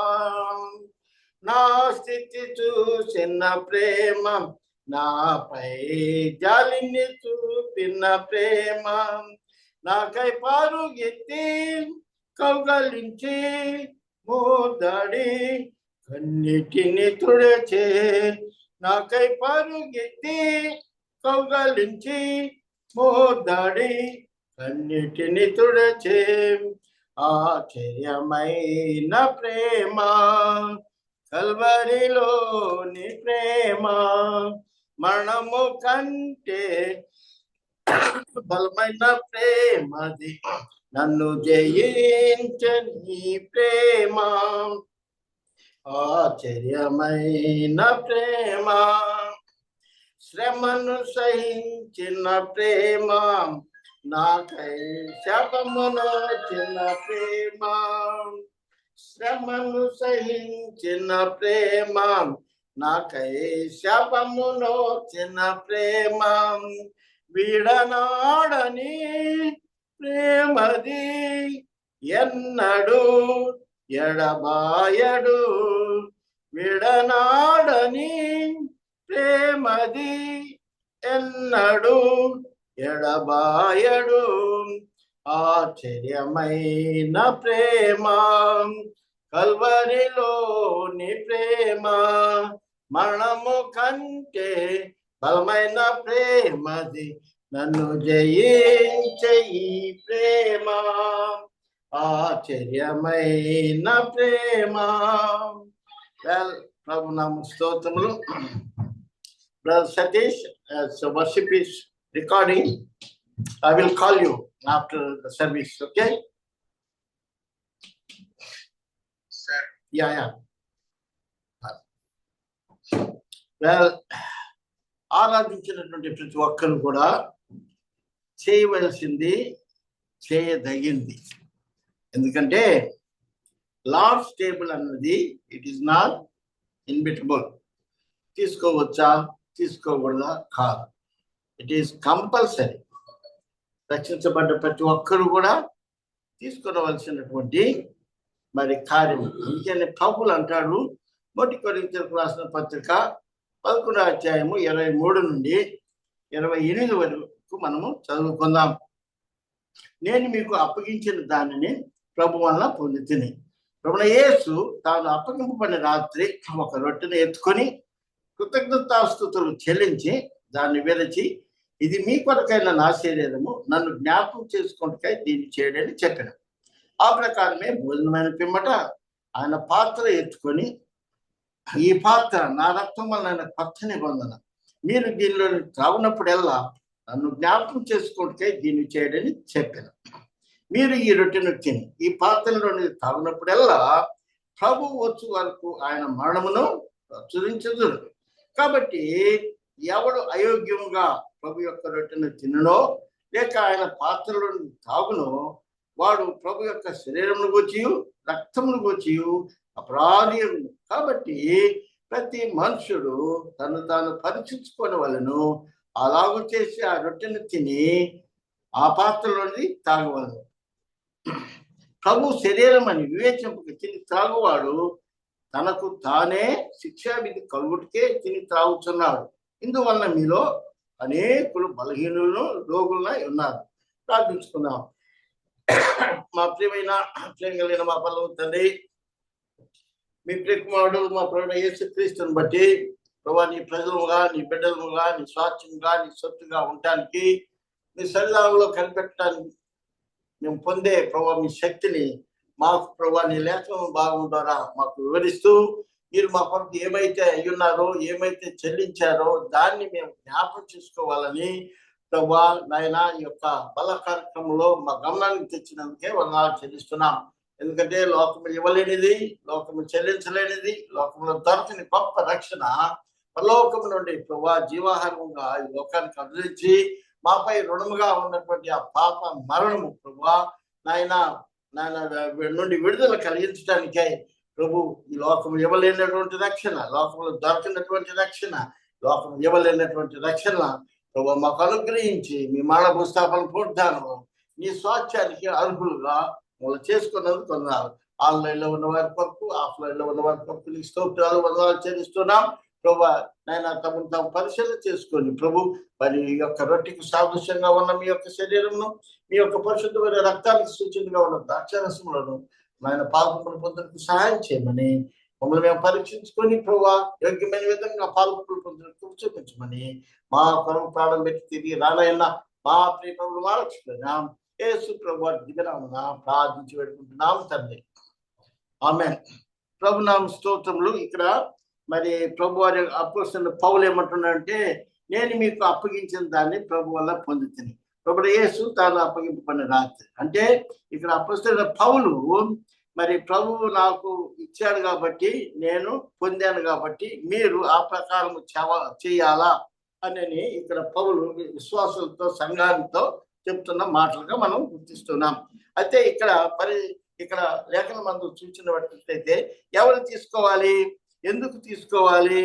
నా స్థితి చూసిన ప్రేమ నాపై జాలిని చూపిన ప్రేమ నాకై పరుగెత్తి కౌగలించి మోదాడి కన్నిటిని తుడిచే నాకై పరుగెత్తి కౌగలించి మోదాడి కన్నిటిని తుడిచే ఆశ్చర్యమైన ప్రేమ కల్వరిలోని ప్రేమ మరణము కంటే బలమైన ప్రేమది నన్ను జయించని ప్రేమ ఆశ్చర్యమైన ప్రేమ శ్రమను సహించిన ప్రేమ నాకై శాపమును చిన్న ప్రేమ శ్రమను సహించిన ప్రేమ నాకై శాపమును చిన్న ప్రేమ విడనాడని ప్రేమది ఎన్నడు ఎడబాయడు విడనాడని ప్రేమది ఎన్నడు ఎడబాయడు ఆశ్చర్యమైన ప్రేమ కల్వరిలోని ప్రేమ మరణము కంటే బలమైన ప్రేమది నన్ను జయించే ఈ ప్రేమ ఆశ్చర్యమైన ప్రేమ ప్రభు నామ స్తోత్రములు. Brother Satish, so worship is recording. I will call you after the service, okay? Sir. Yeah. Well, ఆరాధించినటువంటి ప్రతి ఒక్కరు కూడా చేయవలసింది చేయదగింది. ఎందుకంటే లార్డ్స్ టేబుల్ అన్నది ఇట్ ఈస్ నాట్ ఇన్విటబుల్. తీసుకోవచ్చా తీసుకోకూడదా కాదు, ఇట్ ఈస్ కంపల్సరీ. రక్షించబడ్డ ప్రతి ఒక్కరు కూడా తీసుకునవలసినటువంటి మరి కార్యం. అందుకని ప్రభులు అంటాడు, మొదటి కొరింథీయులకు రాసిన పత్రిక 11వ అధ్యాయము 23 నుండి 28 వరకు మనము చదువుకుందాం. నేను మీకు అప్పగించిన దానిని ప్రభు వలన పొందితిని. ప్రభువైన యేసు తాను అప్పగింపబడిన రాత్రి ఒక రొట్టెను ఎత్తుకొని కృతజ్ఞతాస్తుతులు చెల్లించి దాన్ని విరచి, ఇది మీ కొరకైన నా శరీరము, నన్ను జ్ఞాపకం చేసుకుంటకై దీన్ని చేయడని చెప్పాను. ఆ ప్రకారమే భోజనమైన పిమ్మట ఆయన పాత్ర ఎత్తుకొని, ఈ పాత్ర నా రక్తం వలన కొత్త నిబంధన, మీరు దీనిలో త్రాగునప్పుడల్లా నన్ను జ్ఞాపకం చేసుకుంటకై దీన్ని చేయడని చెప్పాను. మీరు ఈ రొట్టెను తిని ఈ పాత్రలోని తాగునప్పుడల్లా ప్రభు వచ్చు వరకు ఆయన మరణమును ప్రచురించదురు. కాబట్టి ఎవడు అయోగ్యముగా ప్రభు యొక్క రొట్టెను తిననో లేక ఆయన పాత్రలోని తాగునో వాడు ప్రభు యొక్క శరీరమును గూర్చి రక్తమును గూర్చి అపరాధి. కాబట్టి ప్రతి మనుషుడు తను తాను పరీక్షించుకోవలను, అలాగూ చేసి ఆ రొట్టెను తిని ఆ పాత్రలోని తాగవలను. ప్రభు శరీరం అని వివేచింపక తిని త్రాగువాడు తనకు తానే శిక్షావిధి కలుగుటికే తిని త్రాగుతున్నాడు. ఇందువలన మీలో అనేకులు బలహీనులను రోగులై ఉన్నారు. ప్రార్థించుకుందాం. మా ప్రియమైన ప్రేమ మా పల్లవ తండ్రి, మీ ప్రియకుమారుడు మా ప్రభువైన యేసుక్రీస్తుని బట్టి ప్రభా, నీ ప్రజలుగా నీ బిడ్డలుగా నీ స్వాస్థ్యంగా నీ సొత్తుగా ఉండటానికి మీ సన్నిధానంలో కనిపెట్టడానికి మేము పొందే ప్రభా మీ శక్తిని మాకు ప్రభా నీ లేఖనం భాగం ద్వారా మాకు వివరిస్తూ, మీరు మా కొరకు ఏమైతే అయ్యున్నారో ఏమైతే చెల్లించారో దాన్ని మేము జ్ఞాపకం చేసుకోవాలని ప్రభా నాయన ఈ యొక్క బల కార్యక్రమంలో మా గమనానికి తెచ్చినందుకే వందనాలు చెల్లిస్తున్నాం. ఎందుకంటే లోకము ఇవ్వలేనిది, లోకము చెల్లించలేనిది, లోకంలో దొరకని గొప్ప రక్షణ పరలోకము నుండి ప్రభువా జీవాహారముగా ఈ లోకానికి అందించి మాపై రుణముగా ఉన్నటువంటి ఆ పాప మరణము ప్రభువా నాయన నుండి విడుదల కలిగించడానికై ప్రభు ఈ లోకం ఇవ్వలేనటువంటి రక్షణ, లోకంలో దొరకనటువంటి రక్షణ, లోకం ఇవ్వలేనటువంటి రక్షణ ప్రభు మాకు అనుగ్రహించి మీ మరణ భూస్థాపన పునరుద్ధానము నీ స్వాస్థ్యానికి అర్హులుగా వాళ్ళు చేసుకున్నందుకు కొన్నారు. ఆన్లైన్ లో ఉన్న వారి కొరకు, ఆఫ్లైన్ లో ఉన్న వారి కొరకు నీ స్తోత్రాలు వందనాలు చెల్లిస్తున్నాం. ప్రభు నాయన తమను తాము పరిశీలన చేసుకొని ప్రభు మరి ఈ యొక్క రొట్టెకు సాదృశ్యంగా ఉన్న మీ యొక్క శరీరంను, మీ యొక్క పరిశుద్ధమైన రక్తానికి సూచనగా ఉన్న ద్రాక్షరసములను ఆయన పాల్గొన పొందడానికి సహాయం చేయమని మమ్మల్ని మేము పరీక్షించుకొని ప్రభు యోగ్యమైన విధంగా పాల్గొన పొందడానికి చూపించమని మా కొరకు ప్రాణం పెట్టి తిరిగి రానైనా మా ప్రియములు మార్చుకున్నా యేసు ప్రభు దిగనామన ప్రార్థించి పెట్టుకుంటున్నాం తండ్రి. ఆమేన్. ప్రభు నామ స్తోత్రములు. ఇక్కడ మరి ప్రభు వారి అపోస్తలుడైన పౌలు ఏమంటున్నాడంటే, నేను మీకు అప్పగించిన దాన్ని ప్రభు వల్ల పొందుతుంది. ప్రభు యేసు తాను అప్పగింపబడిన రాత్రి అంటే ఇక్కడ అపోస్తలుడైన పౌలు మరి ప్రభువు నాకు ఇచ్చాడు కాబట్టి, నేను పొందాను కాబట్టి మీరు ఆ ప్రకారం చేయాలా అని ఇక్కడ పౌలు విశ్వాసులతో సంఘాలతో చెప్తున్న మాటలుగా మనం గుర్తిస్తున్నాం. అయితే ఇక్కడ లేఖన మందు చూసినట్లయితే ఎవరు తీసుకోవాలి, ఎందుకు తీసుకోవాలి,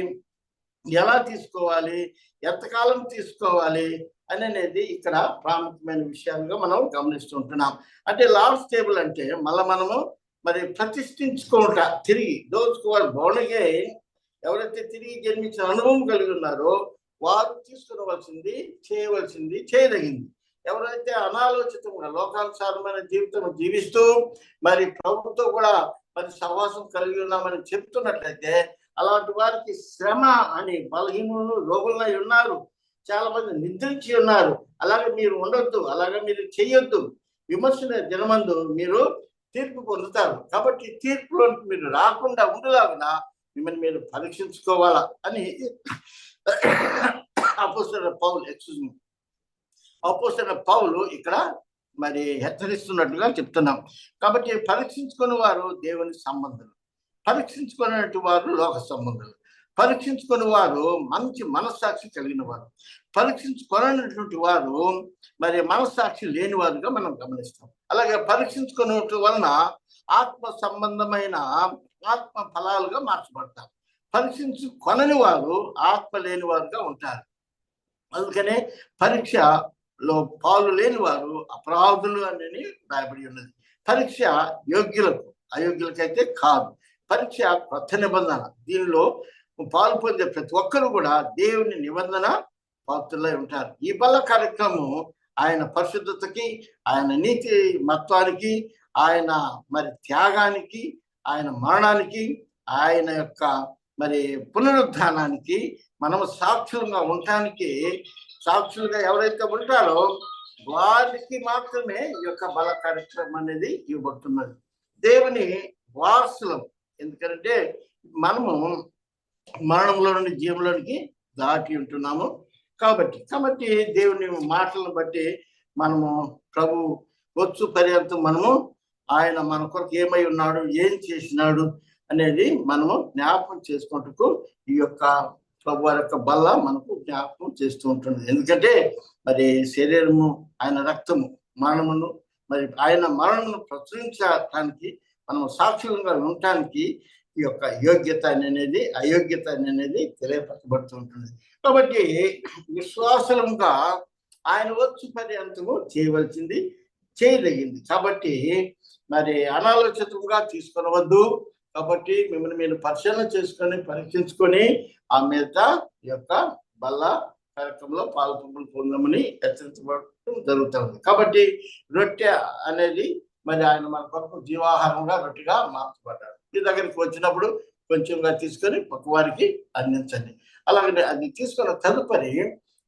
ఎలా తీసుకోవాలి, ఎంతకాలం తీసుకోవాలి అనేది ఇక్కడ ప్రాముఖ్యమైన విషయాలుగా మనం గమనిస్తుంటున్నాం. అంటే లార్డ్స్ టేబుల్ అంటే మళ్ళీ మనము మరి ప్రతిష్ఠించుకోవట తిరిగి దోచుకోవాలి. బౌనగే ఎవరైతే తిరిగి జన్మించిన అనుభవం కలిగి ఉన్నారో వారు తీసుకునవలసింది, చేయవలసింది, చేయదగింది. ఎవరైతే అనాలోచితంగా లోకానుసారమైన జీవితం జీవిస్తూ మరి ప్రభుత్వం కూడా మరి సహవాసం కలిగి ఉన్నామని చెప్తున్నట్లయితే అలాంటి వారికి శ్రమ అని బలహీనులు రోగులై ఉన్నారు, చాలా మంది నిద్రించి ఉన్నారు. అలాగే మీరు ఉండొద్దు, అలాగే మీరు చెయ్యొద్దు. విమర్శన దినమందు మీరు తీర్పు పొందుతారు. కాబట్టి తీర్పులో మీరు రాకుండా ఉండేలాగా మిమ్మల్ని మీరు పరీక్షించుకోవాలా అని అపోస్తలుడైన పౌలు ఇక్కడ మరి హెచ్చరిస్తున్నట్టుగా చెప్తున్నాం. కాబట్టి పరీక్షించుకునే వారు దేవుని సంబంధులు, పరీక్షించుకునేటువంటి వారు లోక సంబంధులు, పరీక్షించుకునే వారు మంచి మనస్సాక్షి కలిగిన వారు, పరీక్షించుకునేటువంటి వారు మరి మనస్సాక్షి లేని వారుగా మనం గమనిస్తాం. అలాగే పరీక్షించుకునే వలన ఆత్మ సంబంధమైన ఆత్మ ఫలాలుగా మార్చబడతారు. పరీక్షించుకొనని వారు ఆత్మ లేని వారుగా ఉంటారు. అందుకనే పరీక్షలో పాలు లేని వారు అపరాధులు అని రాయబడి ఉన్నది. పరీక్ష యోగ్యులకు, అయోగ్యులకైతే కాదు. పరీక్ష కొత్త నిబంధన. దీనిలో పాలు పొందే ప్రతి ఒక్కరు కూడా దేవుని నిబంధన పాత్రలై ఉంటారు. ఈ బల కార్యక్రమం ఆయన పరిశుద్ధతకి, ఆయన నీతి మత్వానికి, ఆయన మరి త్యాగానికి, ఆయన మరణానికి, ఆయన యొక్క మరి పునరుద్ధానానికి మనము సాక్షులుగా ఉండటానికి, సాక్షులుగా ఎవరైతే ఉంటారో వారికి మాత్రమే ఈ యొక్క బల కార్యక్రమం అనేది ఇవ్వబడుతున్నది. దేవుని వారసులం. ఎందుకంటే మనము మరణంలో నుండి జీవంలోనికి దాటి ఉంటున్నాము. కాబట్టి దేవుని మాటలను బట్టి మనము ప్రభు వచ్చు పర్యంతం మనము ఆయన మన కొరకు ఏమై ఉన్నాడు, ఏం చేసినాడు అనేది మనము జ్ఞాపకం చేసుకుంటూ ఈ యొక్క ప్రభు వారి యొక్క బల్ల మనకు జ్ఞాపకం చేస్తూ ఉంటుంది. ఎందుకంటే మరి శరీరము, ఆయన రక్తము, మరణమును మరి ఆయన మరణమును ప్రచురించడానికి మనం సాక్షులుగా ఉండటానికి ఈ యొక్క యోగ్యత అనేది, అయోగ్యత అనేది తెలియపరచబడుతూ ఉంటుంది. కాబట్టి విశ్వాసంగా ఆయన వచ్చు పర్యంతము చేయవలసింది, చేయదగింది. కాబట్టి మరి అనాలోచితంగా తీసుకొనవద్దు. కాబట్టి మిమ్మల్ని మీరు పరిశీలన చేసుకొని, పరీక్షించుకొని ఆ మీద ఈ యొక్క బల్ల కార్యక్రమంలో పాల్గొన పొందమని హెచ్చరించబడటం జరుగుతుంది. కాబట్టి రొట్టె అనేది మరి ఆయన మన కొరకు జీవాహారంగా రొట్టెగా మార్చబడ్డాడు. మీ దగ్గరికి వచ్చినప్పుడు కొంచెంగా తీసుకొని పక్కవారికి అందించండి. అలాగే అది తీసుకున్న తదుపరి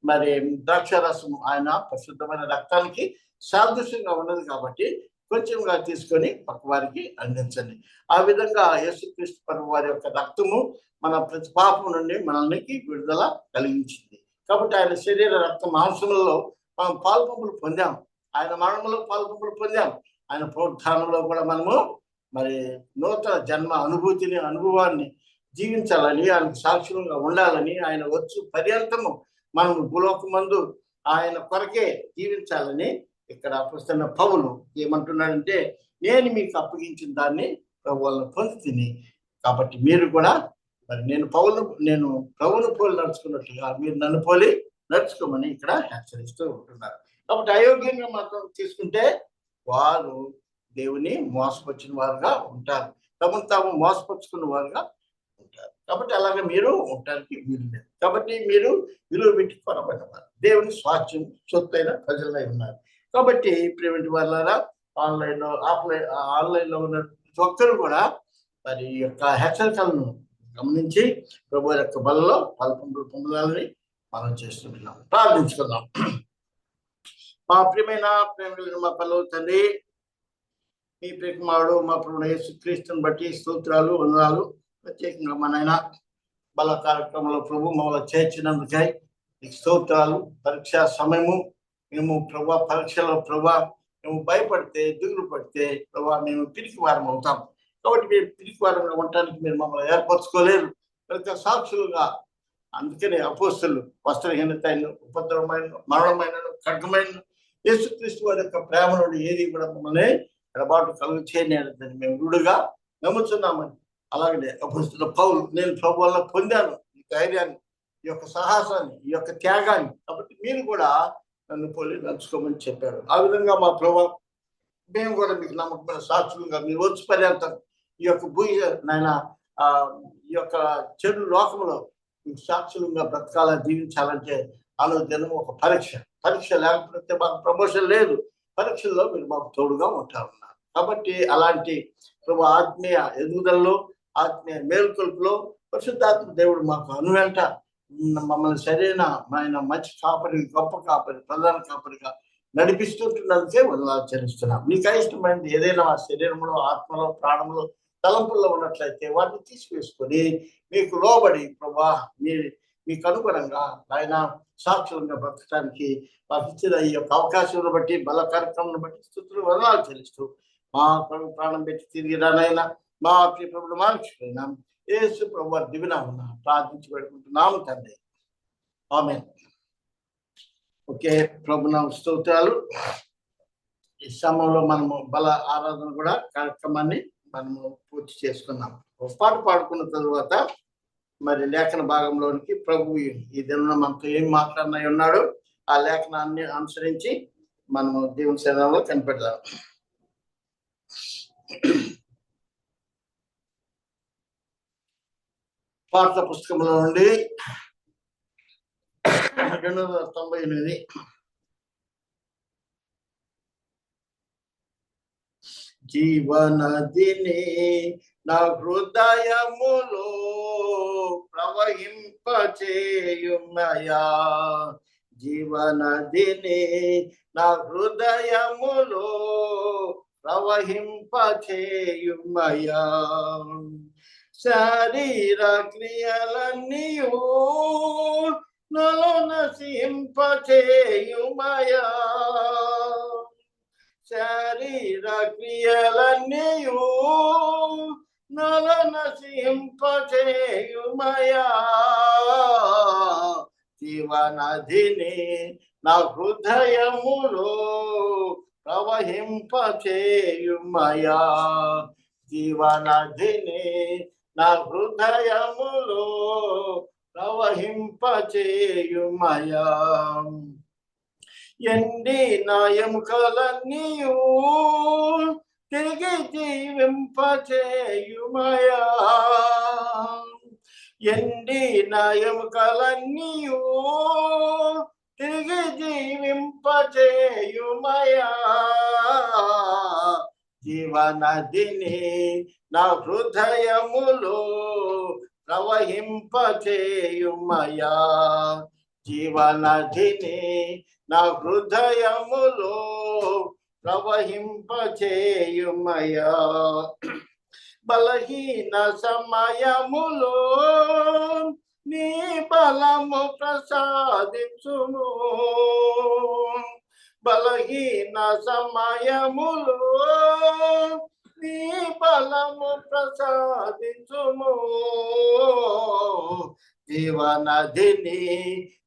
మరి ద్రాక్షారసం ఆయన పరిశుద్ధమైన రక్తానికి సాదృశ్యంగా ఉన్నది కాబట్టి కొంచెంగా తీసుకొని పక్కవారికి అందించండి. ఆ విధంగా యేసుక్రీస్తు ప్రభు వారి యొక్క రక్తము మన ప్రతి పాపం నుండి మనల్ని విడుదల కలిగించింది. కాబట్టి ఆయన శరీర రక్త మాంసములలో మనం పాల్పంపులు పొందాం, ఆయన మరణంలో పాల్పంపులు పొందాం, ఆయన పునరుద్ధానంలో కూడా మనము మరి నూతన జన్మ అనుభవాన్ని జీవించాలని, ఆయనకు సాక్షులుగా ఉండాలని, ఆయన వచ్చు పర్యంతము మనం భూలోకమందు ఆయన కొరకే జీవించాలని ఇక్కడ అపొస్తలుడైన పౌలు ఏమంటున్నాడంటే, నేను మీకు అప్పగించిన దాన్ని ప్రభువులను పొంది తిని, కాబట్టి మీరు కూడా మరి నేను ప్రభువును పోలి నడుచుకున్నట్లుగా మీరు నన్ను పోలి నడుచుకోమని ఇక్కడ హెచ్చరిస్తూ ఉంటున్నారు. కాబట్టి అయోగ్యంగా మాత్రం తీసుకుంటే వారు దేవుని మోసపరిచిన వారుగా ఉంటారు, తమను తాము మోసపరుచుకున్న వారుగా ఉంటారు. కాబట్టి అలాగే మీరు ఉండడానికి వీలు లేదు. కాబట్టి మీరు విలువ పెట్టి కొనబడినవారు, దేవుని స్వాస్థ్యం సొత్తైన ప్రజలై ఉన్నారు. కాబట్టి ప్రేమిటి వాళ్ళారా, ఆన్లైన్లో ఉన్న ప్రతి ఒక్కరు కూడా మరి ఈ యొక్క హెచ్చరికలను గమనించి ప్రభు యొక్క బలలో పాల్పొందులు పొందాలని మనం చేస్తుంటున్నాం. ప్రార్థించుకుందాం. మా ప్రియమైన ప్రేమ మా పల్లవ తండ్రి, మీ ప్రేమాడు మా ప్రభు యేసుక్రీస్తుని బట్టి స్తోత్రాలు వందనాలు. ప్రత్యేకంగా మా నాయన బల కార్యక్రమంలో ప్రభు మమ్మల్ని చేర్చినందుకై నీకు స్తోత్రాలు. పరీక్ష సమయము మేము ప్రభా పరీక్షలో మేము భయపడితే దిగులు పడితే మేము పిరికి వారం అవుతాం. కాబట్టి మేము పిరికి వారంగా ఉండటానికి మీరు మమ్మల్ని ఏర్పరచుకోలేరు. కనుక సాక్షులుగా అందుకనే అపోస్తలు వస్త్రహీనత ఉపద్రవమైన మరణమైన ఖడ్గమైన యేసుక్రీస్తు వారి యొక్క ప్రేమ నుండి ఏది కూడా మమ్మల్ని ఎడబాటు కలుగు చేయలేదని మేము రూఢుగా నమ్ముతున్నామని. అలాగే అపోస్తలుడైన పౌలు, నేను ప్రభు వల్ల పొందాను ఈ ధైర్యాన్ని, ఈ యొక్క సాహసాన్ని, ఈ యొక్క త్యాగాన్ని, కాబట్టి మీరు కూడా నన్ను పోలి నడుచుకోమని చెప్పారు. ఆ విధంగా మా ప్రభు మేము కూడా మీకు నమ్మకమైన సాక్షులుగా మీరు వచ్చి పర్యంతం ఈ యొక్క నాయన ఈ యొక్క చెడు లోకంలో మీకు సాక్షులుగా బ్రతకాల జీవించాలంటే దినం ఒక పరీక్ష లేకపోతే మాకు ప్రమోషన్ లేదు. పరీక్షల్లో మీరు మాకు తోడుగా ఉంటారన్నారు. కాబట్టి అలాంటి ప్రభు ఆత్మీయ ఎదుగుదలలో, ఆత్మీయ మేల్కొల్పులో పరిశుద్ధాత్మ దేవుడు మాకు అనువెంట మమ్మల్ని సరైన ఆయన మంచి కాపరి, గొప్ప కాపరి, ప్రధాన కాపరిగా నడిపిస్తుంటున్నందుకే వందనాలు చెల్లిస్తున్నాం. మీకు ఇష్టమైనది ఏదైనా ఆ శరీరంలో, ఆత్మలో, ప్రాణంలో, తలంపుల్లో ఉన్నట్లయితే వాటిని తీసివేసుకొని మీకు లోబడి ప్రభా మీకు అనుగుణంగా ఆయన సాక్షులంగా బ్రతకడానికి మాకు ఇచ్చిన ఈ యొక్క అవకాశం బట్టి, బల కార్యక్రమం బట్టి స్తుతులు వందనాలు చెల్లిస్తూ మా ప్రభు ప్రాణం పెట్టి తిరిగి రానైనా మా ప్రియ ప్రభుడు మార్చిపోయినాం. యేసు ప్రభు దివినామన్న ప్రార్థించి పెట్టుకుంటున్నాము తండ్రి. ఆమేన్. ఓకే, ప్రభునామ స్తోత్రాలు. ఈ సమయంలో మనము బల ఆరాధన కూడా కార్యక్రమాన్ని మనము పూర్తి చేసుకున్నాం. ఒక పాట పాడుకున్న తరువాత మరి లేఖన భాగంలోనికి ప్రభు ఈ దినం మనతో ఏం మాట్లాడినై ఉన్నాడో ఆ లేఖనాన్ని అనుసరించి మనము దేవుని శరణంలో కనిపెడదాం. పాఠ పుస్తకంలో నుండి 298 జీవనదిని నా హృదయములో ప్రవహింపచేయుమయా, జీవనదిని నా హృదయములో ప్రవహింపచేయుమయా, శరీర క్రియలన్నీయు నలో నశింపచేయుమయా, శరీర క్రియలన్నీయు నలో నశింపచేయుమయా, జీవనదిని నా హృదయములో ప్రవహింపచేయుమయా, జీవనదిని నా హృదయములో ప్రవహింపచేయుమయా, ఎండిన ఎముకలన్నీయు తిరిగి జీవింపచేయుమయా, ఎండిన ఎముకలన్నీయు తిరిగి జీవింపచేయుమయా, జీవనదిని నా హృదయములో ప్రవహింపచేయుమయా, జీవనదిని నా హృదయములో ప్రవహింపచేయుమయా, బలహీన సమయములో నీ బలము ప్రసాదించుము, బలహీన సమయములో నీ బలము ప్రసాదించుము. జీవనదిని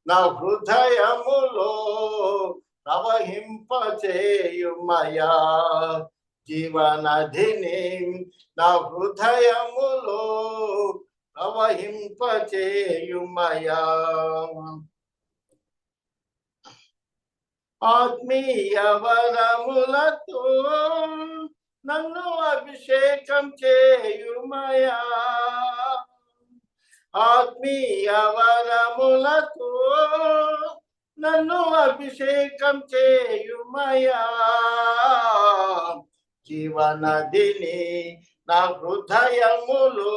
నా హృదయములో ప్రవహింపచేయుమయా. జీవనదిని నా హృదయములో ప్రవహింపచేయుమయా. ఆత్మీయ వరములతో నన్ను అభిషేకం చేయుమయా. ఆత్మీయ వరములతో నన్ను అభిషేకం చేయుమయా. జీవనదిని నా హృదయములో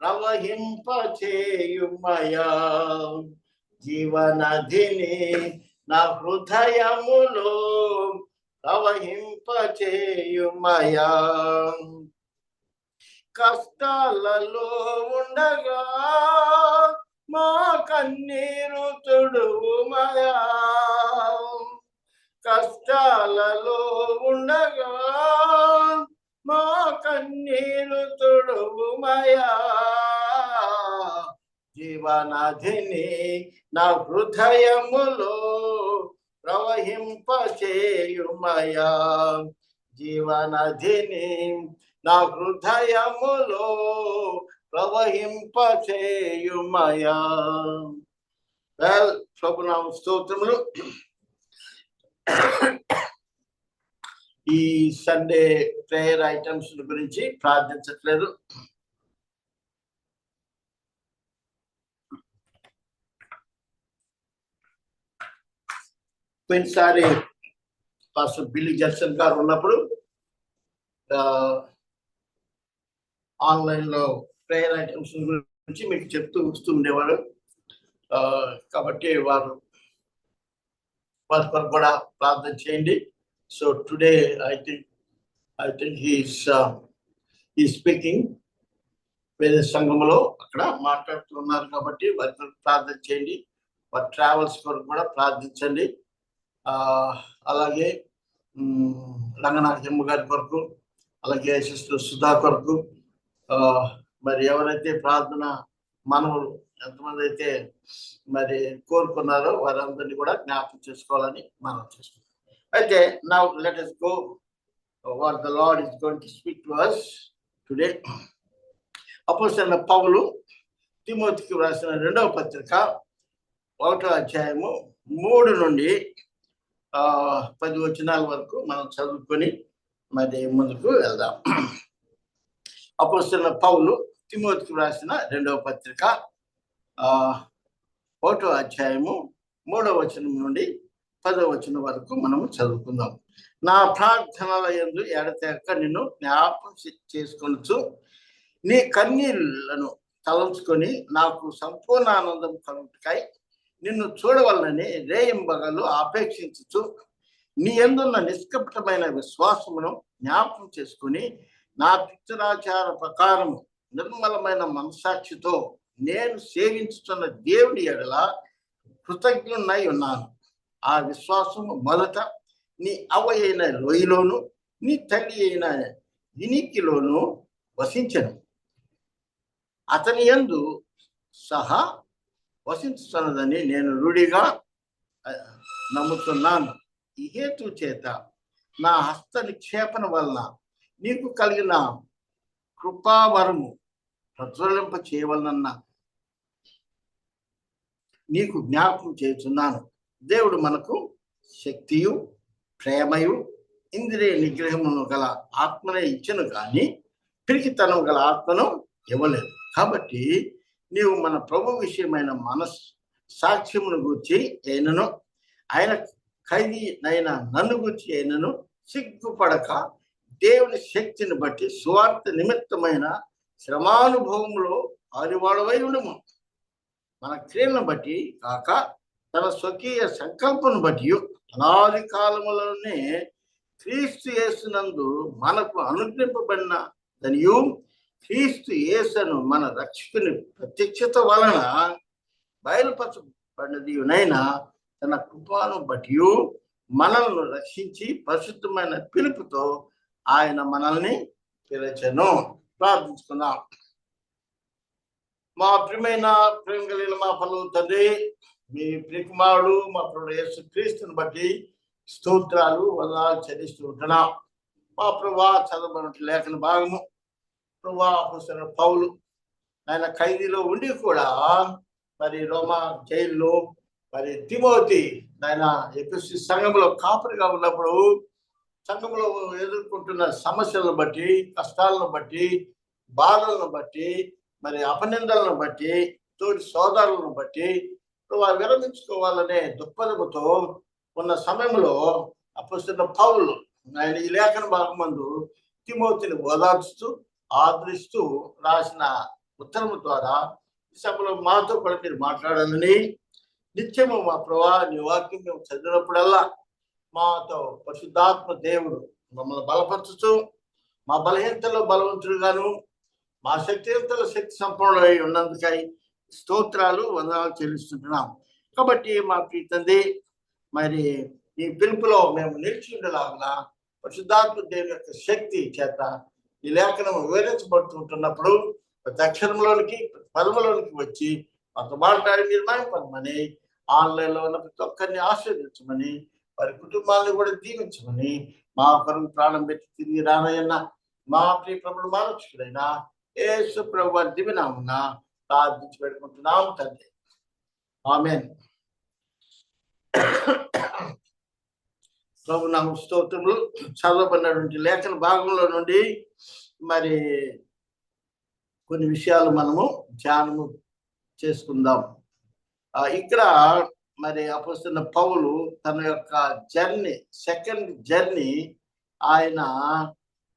ప్రవహింపచేయుమయా. జీవనదిని నా హృదయములో ప్రవహింపచేయుమయా. కష్టాలలో ఉండగా మా కన్నీరు తుడువుమయా. కష్టాలలో ఉండగా మా కన్నీరు తుడువుమయా. జీవనదిని నా హృదయములో ప్రవహింపచేయుమయా. జీవనదిని నా హృదయములో ప్రవహింపచేయుమయా. ప్రభునామ స్తోత్రములు. ఈ సండే ప్రేయర్ ఐటమ్స్ గురించి ప్రార్థించట్లేదు. పోయినసారి పాస్టర్ బిల్లీ జడ్సన్ గారు ఉన్నప్పుడు ఆన్లైన్ లో ప్రేయర్ ఐటమ్స్ గురించి మీకు చెప్తూ వస్తూ ఉండేవారు. కాబట్టి వారి కొరకు కూడా ప్రార్థన చేయండి. So today I think he speaking వేరే సంఘంలో అక్కడ మాట్లాడుతున్నారు. కాబట్టి వారి కొరకు ప్రార్థన చేయండి. వారి ట్రావెల్స్ కొరకు కూడా ప్రార్థించండి. అలాగే రంగనాథమ్మ గారి కొరకు, అలాగే సిస్టర్ సుధా కొరకు, మరి ఎవరైతే ప్రార్థన మనవులు ఎంతమంది అయితే మరి కోరుకున్నారో వారందరినీ కూడా జ్ఞాపకం చేసుకోవాలని మనం చేసుకుంటాం. అయితే now let us go what the Lord is going to speak to us today. అపోస్తలుడైన పౌలు తిమోతికి వ్రాసిన 2వ పత్రిక 1వ అధ్యాయము 3 నుండి 10 వచనాల వరకు మనం చదువుకొని మరి ముందుకు వెళ్దాం. అపోస్తలుడైన పౌలు తిమోతికి వ్రాసిన 2వ పత్రిక 1వ అధ్యాయము 3వ వచనం నుండి 10వ వచనం వరకు మనము చదువుకుందాం. నా ప్రార్థనల యందు ఎడతెగక నిన్ను జ్ఞాపకం చేసుకొనుచు నీ కన్నీళ్లను తలంచుకొని నాకు సంపూర్ణ ఆనందం కలుగుటకై నిన్ను చూడవలనని రేయింబగలు ఆపేక్షించుచు నీ యందున్న నిష్కపటమైన విశ్వాసమును జ్ఞాపకం చేసుకుని నా పితరాచార ప్రకారం నిర్మలమైన మనసాక్షితో నేను సేవించుతున్న దేవుని ఎడల కృతజ్ఞునై ఉన్నాను. ఆ విశ్వాసము మొదట నీ అవ్వ అయిన లోయలోను నీ తల్లి అయిన దినికిలోను వసించను. అతని యందు సహా వసించుతున్నదని నేను రూఢిగా నమ్ముతున్నాను. ఈ హేతు చేత నా హస్త నిక్షేపణ వలన నీకు కలిగిన కృపావరము ప్రజ్వలింప చేయవలనన్న నీకు జ్ఞాపకం చేస్తున్నాను. దేవుడు మనకు శక్తియు ప్రేమయు ఇంద్రియ నిగ్రహమును గల ఆత్మనే ఇచ్చను కానీ పిరికితనం గల ఆత్మను ఇవ్వలేదు. కాబట్టి నీవు మన ప్రభు విషయమైన సాక్ష్యమును గూర్చి అయినను ఆయన ఖైదీనైన నన్ను గూర్చి అయినను సిగ్గుపడక దేవుని శక్తిని బట్టి సువార్త నిమిత్తమైన శ్రమానుభవములో ఆరివాడవై ఉండము. మన క్రియలను బట్టి కాక తన స్వకీయ సంకల్పను బట్టి అనాది కాలములోనే క్రీస్తు యేసునందు మనకు అనుగ్రహింపబడిన దనియు క్రీస్తు యేసును మన రక్షకుని ప్రత్యక్షత వలన బయలుపరచబడినదియునైనా తన కృపను బట్టి మనల్ని రక్షించి పరిశుద్ధమైన పిలుపుతో ఆయన మనల్ని పిలిచెను. ప్రార్థించుకుందాం. మా ప్రియమైన ప్రేమ కలిగిన మా పనులు తండ్రి, మీ ప్రియకుమారుడు మా ప్రభు యేసుక్రీస్తుని బట్టి స్తోత్రాలు వందనాలు చెల్లిస్తూ ఉంటున్నాం. మా ప్రభా చదవబడిన లేఖన భాగము ప్రభా అపోస్తలుడైన పౌలు ఆయన ఖైదీలో ఉండి కూడా మరి రోమా జైల్లో మరి తిమోతి ఆయన ఎఫెసీ సంఘంలో కాపరిగా ఉన్నప్పుడు సంఘంలో ఎదుర్కొంటున్న సమస్యలను బట్టి, కష్టాలను బట్టి, బాధలను బట్టి, మరి అపనిందలను బట్టి, తోటి సోదరులను బట్టి విరమించుకోవాలనే దృక్పథముతో ఉన్న సమయంలో అపోస్తలుడైన పౌలు ఆయన ఈ లేఖన భాగమందు తిమోతిని ఓదార్చుతూ ఆదరిస్తూ రాసిన ఉత్తరము ద్వారా ఈ సభలో మాతో కూడా మీరు మాట్లాడాలని, నిత్యము మా ప్రభా నీ వాక్యం మేము చదివినప్పుడల్లా మాతో పరిశుద్ధాత్మ దేవుడు మమ్మల్ని బలపరచుతూ మా బలహీనతలో బలవంతుడుగాను మా శక్తిహీనతలో శక్తి సంపూర్ణమై ఉన్నందుకై స్తోత్రాలు వందనాలు చెల్లిస్తుంటున్నాం. కాబట్టి మా ప్రీతంది మరి ఈ పిలుపులో మేము నిలిచి ఉండేలాగా పరిశుద్ధాత్మ దేవుని యొక్క శక్తి చేత ఈ లేఖనం వివరించబడుతుంటున్నప్పుడు ప్రతి అక్షరంలోనికి పదములోనికి వచ్చి మాతో మాట్లాడి నిర్మాణం పదమని, ఆన్లైన్లో ఉన్న ప్రతి ఒక్కరిని ఆశీర్వదించమని, వారి కుటుంబాలను కూడా దీవించమని, మా కొరకు ప్రాణం పెట్టి తిరిగి రానయ్యన్న మా ప్రియ ప్రభుడు మానవుడైన యేసు ప్రభు వారి దివ్యనామమున ప్రార్థించి పెట్టుకుంటున్నాం తండ్రి. ఆమేన్. ప్రభు నామ స్తోత్రములు. చదవబడినటువంటి లేఖన భాగంలో నుండి మరి కొన్ని విషయాలు మనము ధ్యానము చేసుకుందాం. ఇక్కడ మరి అపోస్తలుడైన పౌలు తన యొక్క జర్నీ, సెకండ్ జర్నీ ఆయన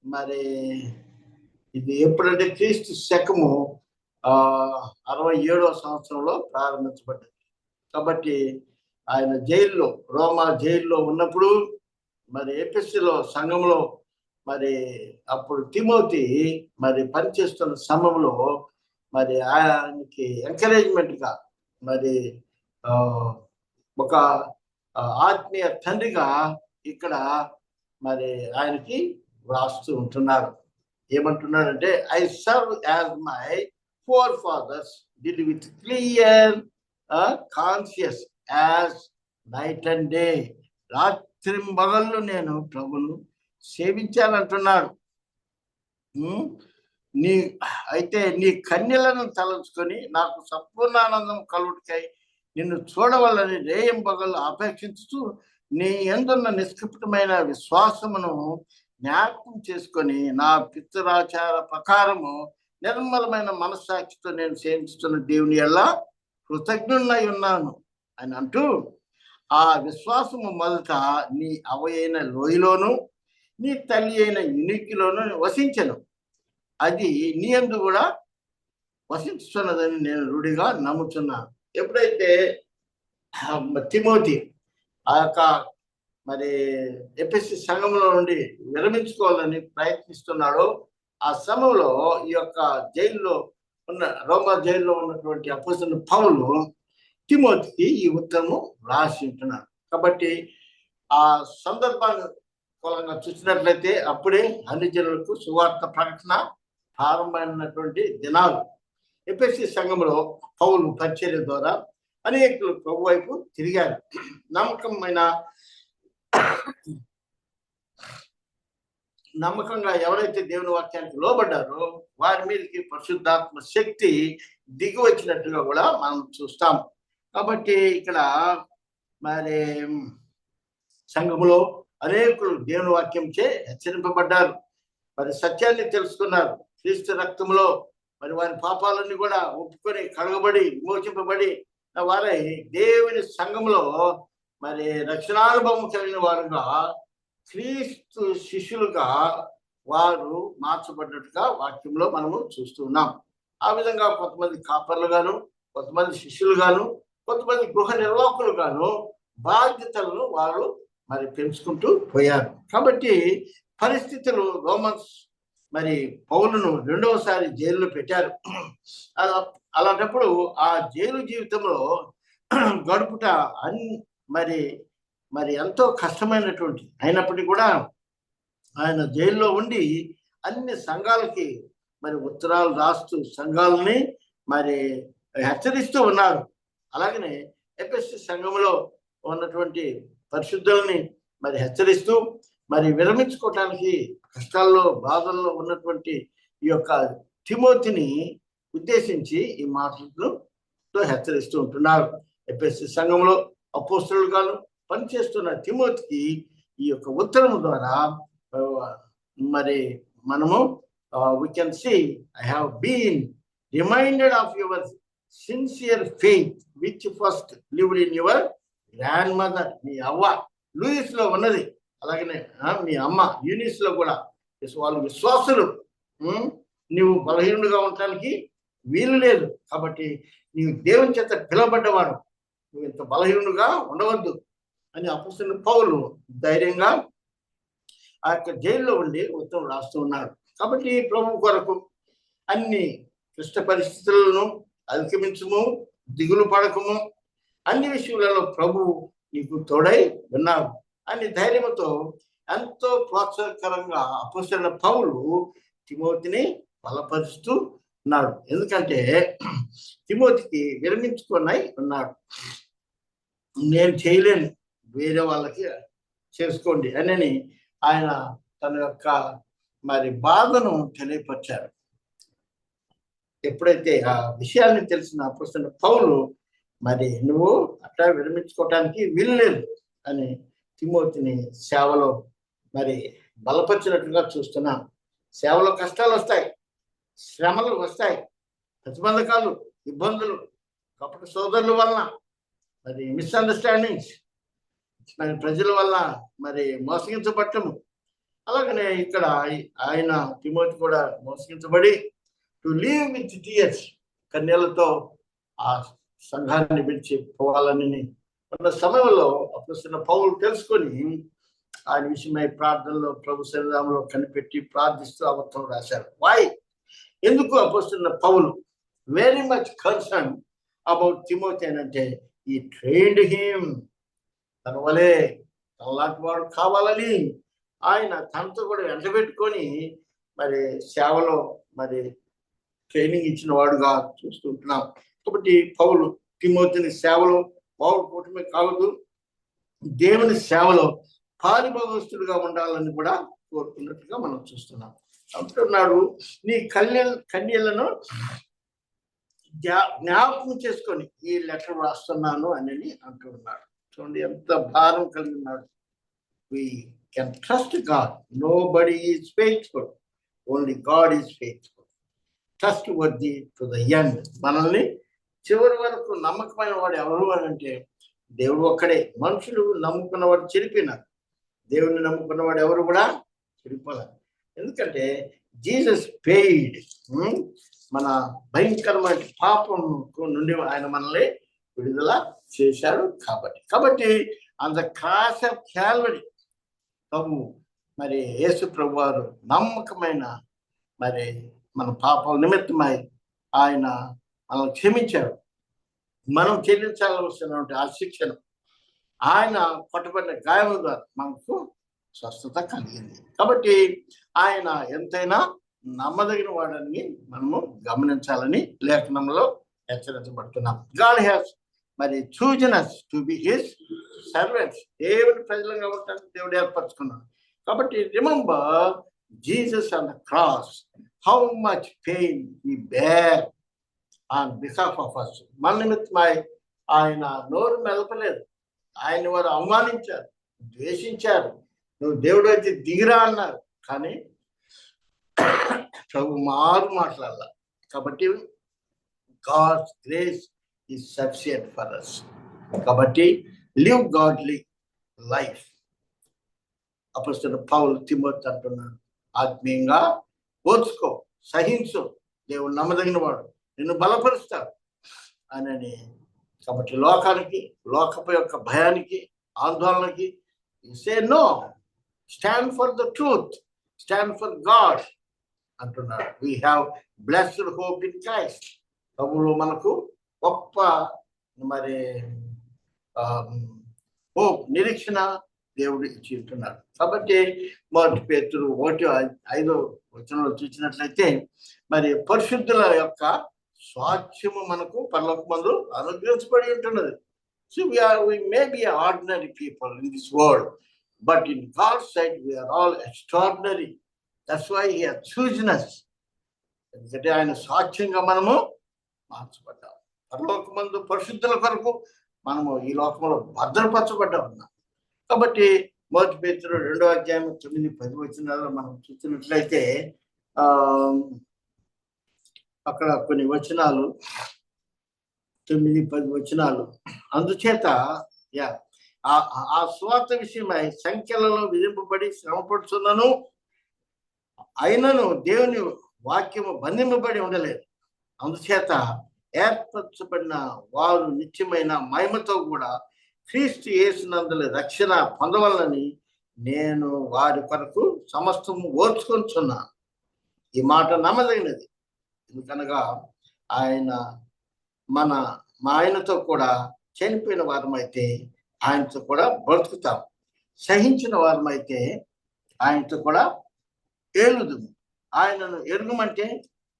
మరి ఇది ఎప్పుడంటే క్రీస్తు శకము 67వ సంవత్సరంలో ప్రారంభించబడ్డది. కాబట్టి ఆయన జైల్లో, రోమా జైల్లో ఉన్నప్పుడు మరి ఎఫెసీలో సంఘంలో మరి అప్పుడు తిమోతి మరి పనిచేస్తున్న సమయంలో మరి ఆయనకి ఎంకరేజ్మెంట్గా మరి ఒక ఆత్మీయ తండ్రిగా ఇక్కడ మరి ఆయనకి వ్రాస్తూ ఉంటున్నారు. ఏమంటున్నారంటే, I serve as my forefathers did with clear conscience as night and day. రాత్రి మగళ్ళు నేను ప్రభును సేవించానంటున్నాడు. అయితే నీ కన్యలను తలంచుకొని నాకు సంపూర్ణానందం కలుగుటకై నిన్ను చూడవలని రేయం పగళ్ళు అపేక్షించుతూ నీ యందున్న నిష్కపటమైన విశ్వాసమును జ్ఞాపకం చేసుకొని నా పితరాచార ప్రకారము నిర్మలమైన మనస్సాక్షితో నేను సేవిస్తున్న దేవుని ఎలా కృతజ్ఞున్నై ఉన్నాను అని అంటూ, ఆ విశ్వాసము మొదట నీ అవయైన లోయలోను నీ తల్లి అయిన యునికిలోను వసించను. అది నీ యందు కూడా వసించుతున్నదని నేను రూఢిగా నమ్ముతున్నాను. ఎప్పుడైతే తిమోతి ఆ యొక్క మరి ఎఫెసీ సంఘంలో నుండి విరమించుకోవాలని ప్రయత్నిస్తున్నాడో ఆ సమయంలో ఈ యొక్క జైల్లో ఉన్న, రోమా జైల్లో ఉన్నటువంటి అపోస్తలుడైన పౌలు తిమోతికి ఈ ఉత్తరము రాసి ఉంటున్నాడు. కాబట్టి ఆ సందర్భాన్ని మూలంగా చూసినట్లయితే అప్పుడే అన్ని జనులకు సువార్త ప్రకటన ప్రారంభమైనటువంటి దినాలు. ఎఫెసీ సంఘంలో పౌలు పరిచర్య ద్వారా అనేకులు ప్రభు వైపు తిరిగారు. నమ్మకంగా ఎవరైతే దేవుని వాక్యానికి లోబడ్డారో వారి మీదకి పరిశుద్ధాత్మ శక్తి దిగి వచ్చినట్టుగా కూడా మనం చూస్తాం. కాబట్టి ఇక్కడ మరి సంఘములో అనేకులు దేవుని వాక్యంచే హెచ్చరింపబడ్డారు, మరి సత్యాన్ని తెలుసుకున్నారు. క్రీస్తు రక్తంలో మరి వారి పాపాలన్నీ కూడా ఒప్పుకొని కడగబడి విమోచింపబడి వారై దేవుని సంఘంలో మరి రక్షణానుభవం కలిగిన వారుగా క్రీస్తు శిష్యులుగా వారు మార్చబడ్డట్టుగా వాక్యంలో మనము చూస్తున్నాం. ఆ విధంగా కొంతమంది కాపర్లుగాను, కొంతమంది శిష్యులుగాను, కొంతమంది గృహ నిర్వాహకులుగాను బాధ్యతలను వారు మరి పెంచుకుంటూ పోయారు. కాబట్టి పరిస్థితులు రోమన్స్ మరి పౌలును రెండవసారి జైల్లో పెట్టారు. అలాంటప్పుడు ఆ జైలు జీవితంలో గడుపుట మరి ఎంతో కష్టమైనటువంటి అయినప్పటికీ కూడా ఆయన జైల్లో ఉండి అన్ని సంఘాలకి మరి ఉత్తరాలు రాస్తూ సంఘాలని మరి హెచ్చరిస్తూ ఉన్నారు. అలాగనే ఎఫెసీ సంఘంలో ఉన్నటువంటి పరిశుద్ధుల్ని మరి హెచ్చరిస్తూ మరి విరమించుకోవటానికి కష్టాల్లో బాధల్లో ఉన్నటువంటి ఈ యొక్క తిమోతిని ఉద్దేశించి ఈ మాటలను హెచ్చరిస్తూ ఉంటున్నారు. ఎఫెసీ సంఘంలో అపోస్తలుగాను పనిచేస్తున్న తిమోతికి ఈ యొక్క ఉత్తరం ద్వారా మరి మనము we can see, I have been reminded of your sincere faith which first lived in your grandmother. మీ అవ్వ లూయిస్ లో ఉన్నది, అలాగనే మీ అమ్మ యూనిస్ లో కూడా వాళ్ళు విశ్వాసులు. నువ్వు బలహీనుడుగా ఉండటానికి వీలు లేదు, కాబట్టి నీవు దేవుని చేత పిలువబడ్డవాడు, నువ్వు ఇంత బలహీనుడుగా ఉండవద్దు అని అపొస్తలుడు పౌలు ధైర్యంగా ఆ యొక్క జైల్లో ఉండి ఉత్తరం రాస్తూ ఉన్నాడు. కాబట్టి ప్రభు కొరకు అన్ని క్లిష్ట పరిస్థితులను అధిగమించము, దిగులు పడకము, అన్ని విషయాలలో ప్రభు నీకు తోడై ఉన్నాడు అని ధైర్యంతో ఎంతో ప్రోత్సాహకరంగా అపొస్తలుడు పౌలు తిమోతిని బలపరుస్తూ ఉన్నాడు. ఎందుకంటే తిమోతికి విరమించుకొని ఉన్నాడు. నేను చేయలేను, వేరే వాళ్ళకి చేసుకోండి అని ఆయన తన యొక్క మరి బాధను తెలియపరిచారు. ఎప్పుడైతే ఆ విషయాన్ని తెలిసిన అపొస్తలుడు పౌలు మరి నువ్వు అట్లా విరమించుకోవటానికి వీలు లేదు అని తిమోతిని సేవలో మరి బలపరిచినట్టుగా చూస్తున్నాం. సేవలో కష్టాలు వస్తాయి, శ్రమలు వస్తాయి, ప్రతిబంధకాలు, ఇబ్బందులు, కపట సోదరుల వలన మరి మిస్అండర్స్టాండింగ్స్, మరి ప్రజల వల్ల మరి మోసగించబట్టము. అలాగనే ఇక్కడ ఆయన తిమోతి కూడా మోసగించబడి టు లీవ్ విత్ టీయర్స్, కన్యలతో ఆ సంఘాన్ని విడిచి పోవాలని ఉన్న సమయంలో అపొస్తలుడు పౌలు తెలుసుకొని ఆయన విషయమై ప్రార్థనలో ప్రభు సన్నిధానంలో కనిపెట్టి ప్రార్థిస్తూ అబద్ధం రాశారు. వై? ఎందుకు అపొస్తలుడు పౌలు very much concern about Timothy అంటే ఈ ట్రైన్డ్ హిమ్, తన వలే తనలాంటి వాడు కావాలని ఆయన తనతో కూడా వెంటబెట్టుకొని మరి సేవలో మరి ట్రైనింగ్ ఇచ్చిన వాడుగా చూస్తుంటున్నాం. కాబట్టి పౌలు తిమోతిని సేవలో పౌలు కూటమి కాదు, దేవుని సేవలో పారిభాగస్తుడుగా ఉండాలని కూడా కోరుకున్నట్టుగా మనం చూస్తున్నాం. అంటున్నాడు, నీ కన్యలను జ్ఞాపకం చేసుకొని ఈ లెటర్ రాస్తున్నాను అని అంటున్నాడు. చూడండి ఎంత భారం కలిగి ఉన్నాడు. We can trust God. Nobody is faithful. Only God is faithful. Trustworthy to the end. మనల్ని చివరి వరకు నమ్మకమైన వాడు ఎవరు అని అంటే దేవుడు ఒక్కడే. మనుషులు నమ్ముకున్నవాడు చెడిపోయినారు, దేవుడిని నమ్ముకున్నవాడు ఎవరు కూడా చెడిపోలేదు. ఎందుకంటే జీసస్ పెయిడ్, మన భయంకరమైన పాపం నుండి ఆయన మనల్ని విడుదల చేశాడు. కాబట్టి on the cross of Calvary ప్రభు మరి యేసు ప్రభు వారు నమ్మకమైన మరి మన పాపాల నిమిత్తమై ఆయన మనల్ని క్షమించాడు. మనం చెల్లించాల్సినటువంటి ఆ శిక్షను ఆయన కొట్టబడిన గాయముల ద్వారా మనకు స్వస్థత కలిగింది. కాబట్టి ఆయన ఎంతైనా నమ్మదగిన వాడని మనము గమనించాలని లేఖనంలో హెచ్చరించబడుతున్నాం. గాడ్ హ్యాస్ మరి chosen us to be his servants. దేవుని ప్రజలుగా ఉండటానికి దేవుడు ఏర్పరచుకున్నాడు. కాబట్టి remember Jesus on the cross, how much pain he bear on behalf of us. మన నిమిత్తమై ఆయన నోరు మెదపలేదు, ఆయన వారు అవమానించారు, ద్వేషించారు. నువ్వు దేవుడు అయితే దిగిరా అన్నారు, కానీ ప్రభు మారు మాట్లాడాల. కాబట్టి God's grace is sufficient for us. కాబట్టి live godly life. అపొస్తలుడు పౌలు తిమోతి అంటున్నాడు, ఆత్మీయంగా ఓర్చుకో, సహించు, దేవుడు నమ్మదగిన వాడు, నిన్ను బలపరుస్తాడు అని. కాబట్టి లోకానికి, లోకపు యొక్క భయానికి, ఆందోళనకి say no, stand for the truth, stand for God అంటున్నాడు. We have blessed hope in Christ. ప్రభువులో మనకు గొప్ప మరి హోప్, నిరీక్షణ దేవుడు ఇచ్చి ఉంటున్నాడు. కాబట్టి మొదటి పేతురు 1:5 చూసినట్లయితే మరి పరిశుద్ధుల యొక్క స్వాస్థ్యము మనకు పరలోకమందు అనుగ్రహించబడి ఉంటున్నది. So we may be ordinary people in this world, but in God's sight we are all extraordinary. That's why He has chosen us. ఎందుకంటే ఆయన స్వాస్థ్యంగా మనము మార్చబడ్డాం. పరలోకమందు పరిశుద్ధుల కొరకు మనము ఈ లోకంలో భద్రపరచబడ్డా ఉన్నాం. కాబట్టి మొదటి పేతురు 2:9-10 మనం చూసినట్లయితే అక్కడ కొన్ని వచనాలు 9-10 అందుచేత ఆ సువార్త విషయమై సంఖ్యలలో విధింపబడి శ్రమపడుచున్నను అయినను దేవుని వాక్యము బంధింపబడి ఉండలేదు. అందుచేత ఏర్పరచబడిన వారు నిత్యమైన మహిమతో కూడా క్రీస్తు యేసునందుల రక్షణ పొందవలని నేను వారి కొరకు సమస్తము ఓర్చుకొంచున్నాను. ఈ మాట నమ్మదగినది. ఎందుకనగా మా ఆయనతో కూడా చనిపోయిన వారమైతే ఆయనతో కూడా బ్రతుకుతాం, సహించిన వారమైతే ఆయనతో కూడా ఏలుదుము. ఆయనను ఎరుగుమంటే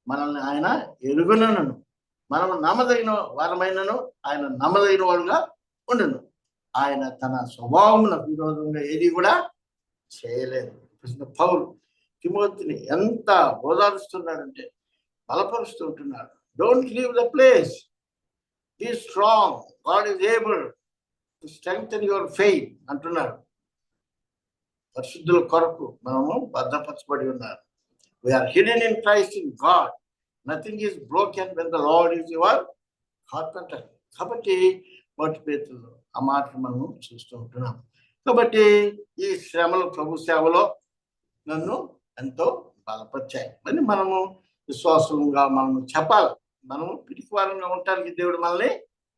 మనల్ని ఆయన ఎరుగునను, మనం నమ్మదగిన వారమైనను ఆయన నమ్మదగిన వాడుగా ఉండను. ఆయన తన స్వభావమునకు విరోధంగా ఏది కూడా చేయలేదు. పౌలు తిమోతిని ఎంత ఓదారుస్తున్నాడంటే, బలపరుస్తూ ఉంటున్నాడు. Don't leave the place, be strong, God is able to strengthen your faith అంటున్నాడు. పరిశుద్ధుల కొరకు మనము భద్రపరచబడి ఉన్నారు. We are hidden in Christ in God, nothing is broken when the Lord is your carpenter. కాబట్టి మొదటి పేతురులో ఆ మాటలు మనము చూస్తూ ఉంటున్నాం. కాబట్టి ఈ శ్రమలు ప్రభు సేవలో నన్ను ఎంతో బలపరిచాయి. మరి మనము విశ్వాసంగా మనము చెప్పాలి. మనము పిడికివారంగా ఉండటానికి దేవుడు మనల్ని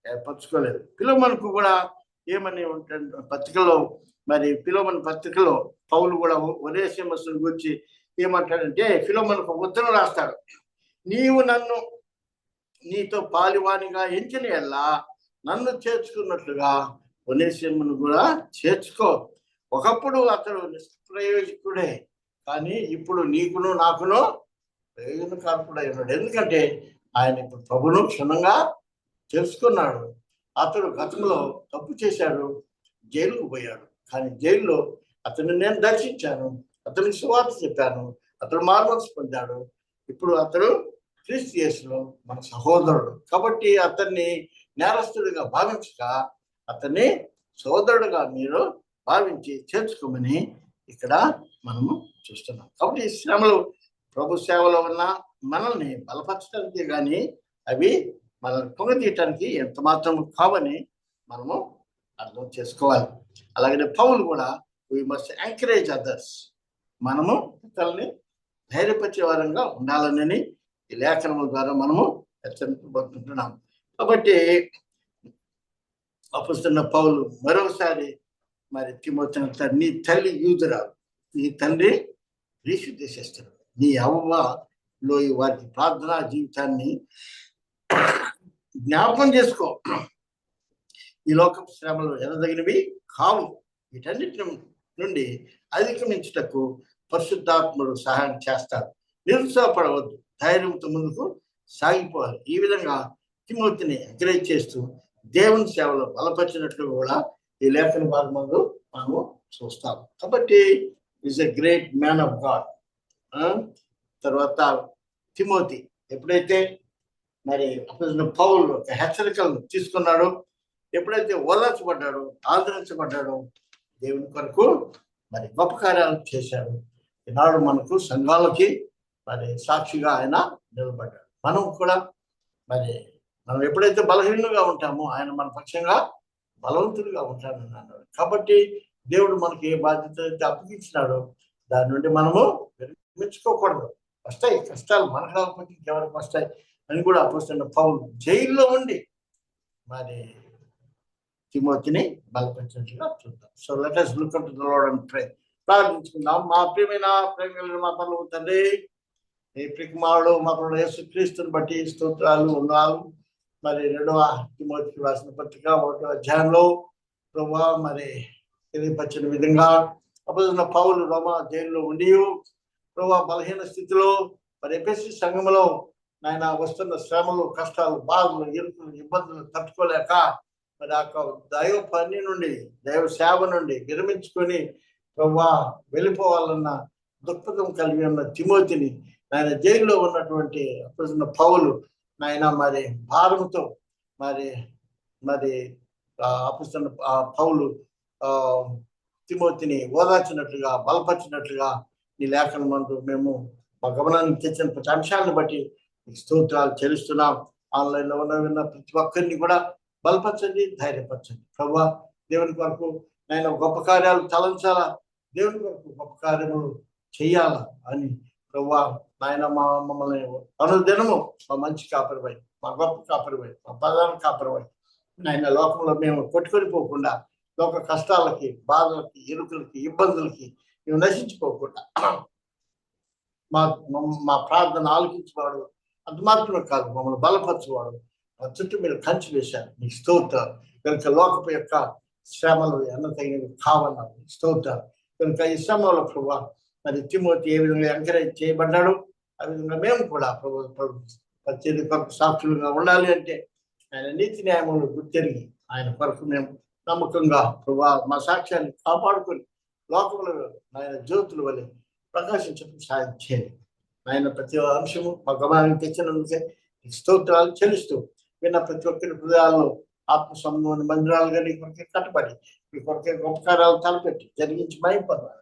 ఏర్పరచుకోలేదు. పిలోమనుకు కూడా ఏమని ఉంటుంది పత్రికలో, మరి పిలోమన్ పత్రికలో పౌలు కూడా ఒనేసిమస్ గురించి ఏమంటాడంటే, ఫిలోమనుకు ఉత్తరం రాస్తాడు. నీవు నన్ను నీతో పాలివానిగా ఎంచిన ఎల్లా నన్ను చేర్చుకున్నట్లుగా ఒనేసిమును కూడా చేర్చుకో. ఒకప్పుడు అతడు నిష్ప్రయోజకుడే, కానీ ఇప్పుడు నీకును నాకును ప్రయోజనకారకుడై ఉన్నాడు. ఎందుకంటే ఆయన ఇప్పుడు ప్రభును క్షుణ్ణంగా తెలుసుకున్నాడు. అతడు గతంలో తప్పు చేశాడు, జైలుకు పోయాడు. కానీ జైల్లో అతన్ని నేను దర్శించాను, అతనికి సువార్త చెప్పాను, అతడు మార్మల్స్ పొందాడు. ఇప్పుడు అతడు క్రీస్తు యేసులో మన సహోదరుడు. కాబట్టి అతన్ని నేరస్తుడిగా భావించక అతన్ని సోదరుడుగా మీరు భావించి చేర్చుకోమని ఇక్కడ మనము చూస్తున్నాం. కాబట్టి ఈ శ్రమలు ప్రభు సేవలో ఉన్న మనల్ని బలపరచడానికి కానీ అవి మనల్ని పొంగతీయటానికి ఎంత మాత్రం కావని మనము అర్థం చేసుకోవాలి. అలాగే పౌలు కూడా వీ మస్ట్ ఎంకరేజ్ అదర్స్, మనము ఇతరులని ధైర్యపరిచే వారంగా ఉండాలని ఈ లేఖనముల ద్వారా మనము హెచ్చరించబడుతుంటున్నాం. కాబట్టి అపొస్తలుడైన పౌలు మరొకసారి మరి తిమోతిని, నీ తల్లి యూదురాలు, నీ తండ్రి గ్రీసు దేశస్థుడు, నీ అవ్వలో వారి ప్రార్థనా జీవితాన్ని జ్ఞాపకం చేసుకో. ఈ లోక శ్రమలు ఎనదగినవి కావు. వీటన్నిటి నుండి అధిగమించుటకు పరిశుద్ధాత్ముడు సహాయం చేస్తాడు. నిరుత్సాహపడవద్దు, ధైర్యంతో ముందుకు సాగిపోవాలి. ఈ విధంగా తిమోతిని ఎంకరేజ్ చేస్తూ దేవుని సేవలో బలపరిచినట్లు కూడా ఈ లేఖన భాగంలో మనము చూస్తాం. కాబట్టి is a great man of God. తర్వాత తిమోతి ఎప్పుడైతే మరి పౌలు ఒక హెచ్చరికలను తీసుకున్నాడో, ఎప్పుడైతే ఓదార్చబడ్డాడో, ఆదరించబడ్డాడో, దేవుని కొరకు మరి గొప్ప కార్యాలు చేశాడు. ఈనాడు మనకు సంఘాలకి మరి సాక్షిగా ఆయన నిలబడ్డాడు. మనం కూడా మరి మనం ఎప్పుడైతే బలహీనంగా ఉంటామో ఆయన మన పక్షంగా బలవంతుడిగా ఉంటాడని అన్నాడు. కాబట్టి దేవుడు మనకి ఏ బాధ్యత అయితే అప్పగించినాడో దాని నుండి మనము విరమించుకోకూడదు. వస్తాయి కష్టాలు, మనకు రాకపోతే ఇంకెవరికి వస్తాయి అని కూడా అపొస్తలుడైన పౌలు జైల్లో ఉండి మరి తిమోతిని బలపరిచినట్లుగా చూద్దాం. So let us look up to the Lord and pray. ప్రార్థించుకుందాం. మా ప్రియమైన ప్రేమ మా పనులు తండ్రి, ఈ ప్రికుమారుడు మా ప్రభు యేసుక్రీస్తుని బట్టి స్తోత్రాలు వందనాలు. మరి 2వ తిమోతికి రాసిన పత్రిక 1వ అధ్యాయంలో ప్రభువా మరి తెలియపరిచిన విధంగా అపోస్తలుడైన పౌలు రోమా జైల్లో ఉండి ప్రభు బలహీన స్థితిలో మరి ఎఫెసీ సంఘంలో నాయన వస్తున్న శ్రమలు, కష్టాలు, బాధలు, ఇరుకులు, ఇబ్బందులు తట్టుకోలేక మరి ఆ దైవ పని నుండి, దైవ సేవ నుండి విరమించుకొని ప్రభు వెళ్ళిపోవాలన్న దృక్పథం కలిగి ఉన్న తిమోతిని నాయన జైల్లో ఉన్నటువంటి అపోస్తలుడైన పౌలు నాయన మరి భారంతో మరి మరి అపోస్తలుడైన పౌలు తిమోతిని ఓదార్చినట్లుగా, బలపరిచినట్లుగా నీ లేఖనమందు మేము మా గమనానికి తెచ్చిన ప్రతి అంశాలను బట్టి స్తోత్రాలు చెల్లిస్తున్నాం. ఆన్లైన్లో విన్న ప్రతి ఒక్కరిని కూడా బలపరచండి, ధైర్యపరచండి. ప్రభువా, దేవుని కొరకు నేను గొప్ప కార్యాలు తలంచాలా, దేవుని కొరకు గొప్ప కార్యములు చెయ్యాలా అని ప్రభువా నాయన మమ్మల్ని అనుదినము మా మంచి కాపరివై, మా గొప్ప కాపరివై, మా ప్రధాన కాపరివై నాయన లోకంలో మేము కొట్టుకొని పోకుండా, లోక కష్టాలకి, బాధలకి, ఇరుకులకి, ఇబ్బందులకి మేము నశించిపోకుండా మా ప్రార్థన ఆలోచించేవాడు అంత మాత్రమే కాదు, మమ్మల్ని బలపరచేవాడు మా చుట్టూ మీరు కంచి వేశారు. నీ స్తోత్రాలు. కనుక లోకపు యొక్క శ్రమలు ఎన్నతగినవి కావన్నారు. స్తోత్రాలు. కనుక ఈ శ్రమలో ప్రభు మరి తిమోతి ఏ విధంగా ఎంకరేజ్ చేయబడ్డాడు, ఆ విధంగా మేము కూడా ప్రభు పరిచర్య కొరకు సాక్షులుగా ఉండాలి అంటే ఆయన నీతి న్యాయములు గుర్తెరిగి ఆయన కొరకు మేము నమ్మకంగా ప్రభు మా సాక్ష్యాన్ని కాపాడుకొని లోకంలో ఆయన జ్యోతుల వల్ల ప్రకాశించడం సాయం చేయండి. ఆయన ప్రతి అంశము మా గమనానికి తెచ్చినందుకే స్తోత్రాలు చెల్లిస్తూ విన్న ప్రతి ఒక్కరి హృదయాల్లో ఆత్మ సంబంధమైన మందిరాలుగా నీ కొరకే కట్టబడి మీ కొరకే గొప్ప కార్యాలు తలపెట్టి జరిగించి భయపడాలి.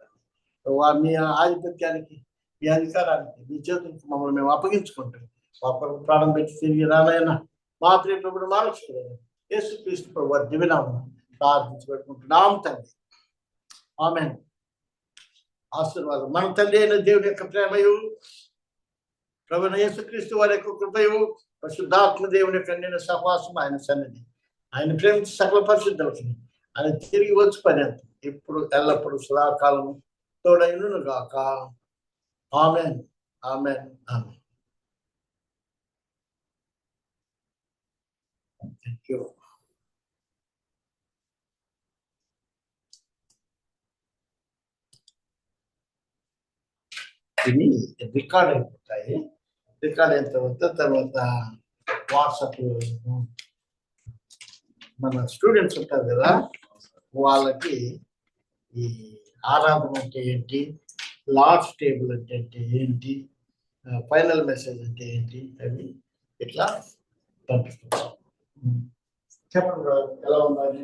మీ ఆధిపత్యానికి, మీ అధికారానికి, మీ చేతులకు మమ్మల్ని మేము అప్పగించుకుంటాం. మా కొరకు ప్రాణం పెట్టి తిరిగి రానైనా మా ప్రియ ప్రభుడు మార్చుకోలేదు. యేసుక్రీస్తు ప్రభు వారి దివ్యనామం ప్రార్థించి పెట్టుకుంటున్నాం తండ్రి. ఆమేన్. ఆశీర్వాదం. మన తండ్రి అయిన దేవుని యొక్క ప్రేమయు, ప్రభువైన యేసుక్రీస్తు వారి యొక్క కృపయు, పరిశుద్ధాత్మ దేవుని యొక్క నిన్న సహవాసం, ఆయన సన్నిధి, ఆయన ప్రేమించి సకల పరిశుద్ధులకి ఆయన తిరిగి వచ్చి పర్యంతం ఇప్పుడు ఎల్లప్పుడూ సదాకాలం తోడైనను గాక. ఆమేన్. ఆమేన్. ఆమేన్. Thank you. ఇవి రికార్డ్ అయిపోతాయి. రికార్డ్ అయిన తర్వాత వాట్సాప్ మన స్టూడెంట్స్ ఉంటారు కదా, వాళ్ళకి ఈ ఆరాధన అంటే ఏంటి, లాస్ట్ టేబుల్ అంటే ఏంటి, ఫైనల్ మెసేజ్ అంటే ఏంటి, అవి ఇట్లా పంపిస్తున్నాం. చెప్పండి ఎలా ఉండాలి.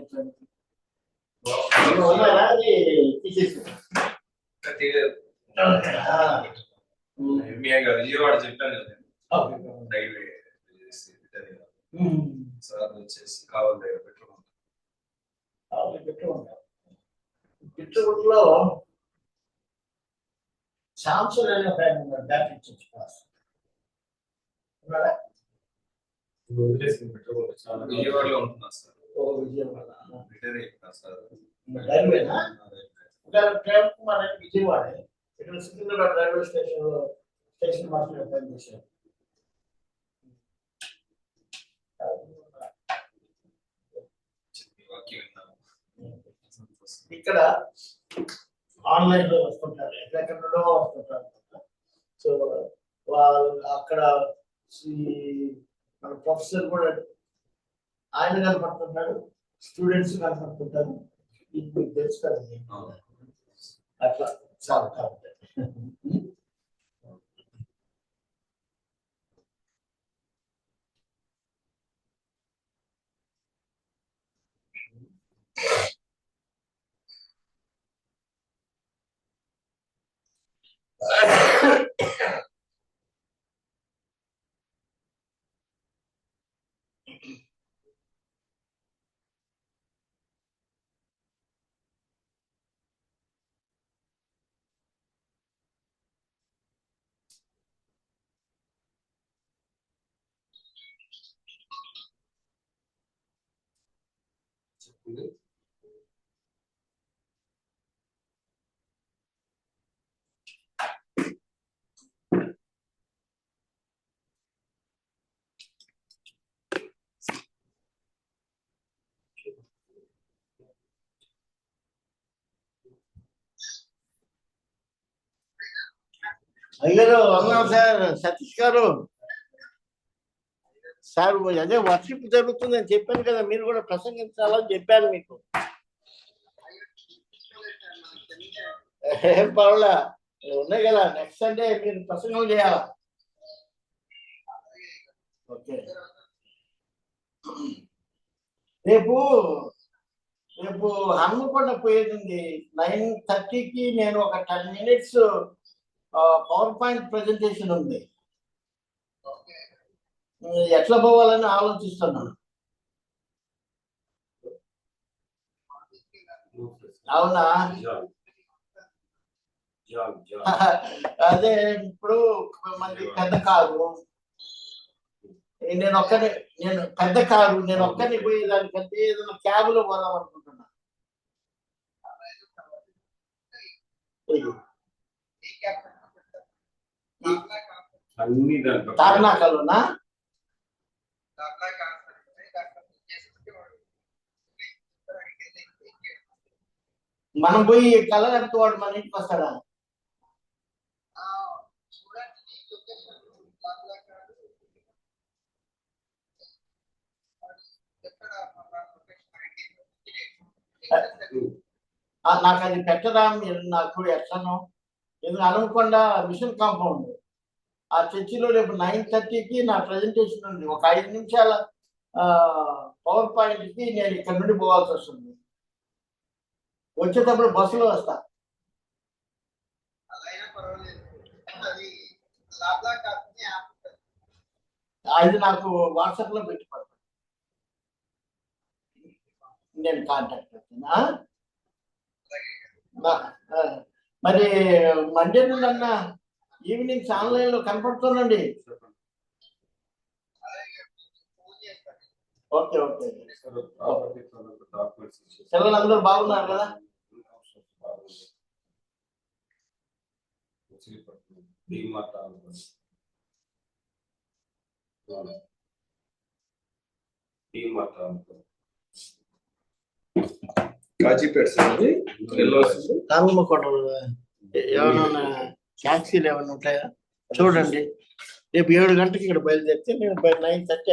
విజయవాడ చెప్పాను కదా, రైల్వే సార్ వచ్చేసి కావాలి పిట్రగుడ్లో శాంసంగ్ అనే బ్యాటరీ క్లాస్ విజయవాడలో ఉంటున్నా సార్. విజయవాడ సార్ రైల్వేనా? ప్రేమ్ కుమార్ అని విజయవాడ, ఇక్కడ సికింద్రాబాద్ రైల్వే స్టేషన్ మాస్టర్ పనిచేశారు. ఇక్కడ ఆన్లైన్ లో వస్తుంటారు, ఎక్కడెక్కడో వస్తుంటారు. సో వాళ్ళు అక్కడ మన ప్రొఫెసర్ కూడా ఆయన కనపడుతుంటాడు, స్టూడెంట్స్ కనపడుతుంటారు. ఇది మీకు తెలుసు కదండి. అట్లా సాగుతా ఉంటాయి. అయ్యారు అన్నాం సార్. సతీష్ గారు సార్, అదే వర్షిప్ జరుగుతుందని చెప్పాను కదా, మీరు కూడా ప్రసంగించాలని చెప్పాను మీకు. ఏం పర్వాలే, ఉన్నాయి కదా, నెక్స్ట్ సండే మీరు ప్రసంగం చేయాలా. ఓకే. రేపు రేపు హన్మకొండ పోయేది ఉంది. 9:30కి నేను ఒక 10 minutes పవర్ పాయింట్ ప్రెజెంటేషన్ ఉంది. ఎట్లా పోవాలని ఆలోచిస్తున్నాను. అవునా? అదే ఇప్పుడు మనకి పెద్ద కారు, నేను పెద్ద కారు, నేను ఒక్కరిని పోయేదానికంటే ఏదైనా క్యాబ్ లో పోదాం అనుకుంటున్నా. తార్నాకలోనా? మనం పోయి కలర్ ఎంత వాడు మన ఇంటికి వస్తాడా? నాకు అది పెట్టరా మీరు, నాకు ఎట్లనో. ఎందుకు అనుకోకుండా మిషన్ కాంపౌండ్ ఆ చర్చిలో రేపు 9:30కి నా ప్రెజెంటేషన్ ఉంది. ఒక 5 నిమిషాల పవర్ పాయింట్ కి నేను ఇక్కడ నుండి పోవాల్సి వస్తుంది. వచ్చేటప్పుడు బస్సులో వస్తా. అది నాకు వాట్సాప్ లో పెట్టి పడతాను, నేను కాంటాక్ట్ అవుతున్నా. మరి మండే నుండి అన్న ఈవినింగ్స్ ఆన్లైన్ లో కనపడుతుందండి. Okay okay. పిల్లలందరూ బాగున్నారు కదా? కాజీపేట సార్, హన్మకొండ ఏమైనా ట్యాక్సీలు ఏమైనా ఉంటాయా చూడండి. రేపు 7 గంటలకు ఇక్కడ బయలుదేరితే నేను 9:30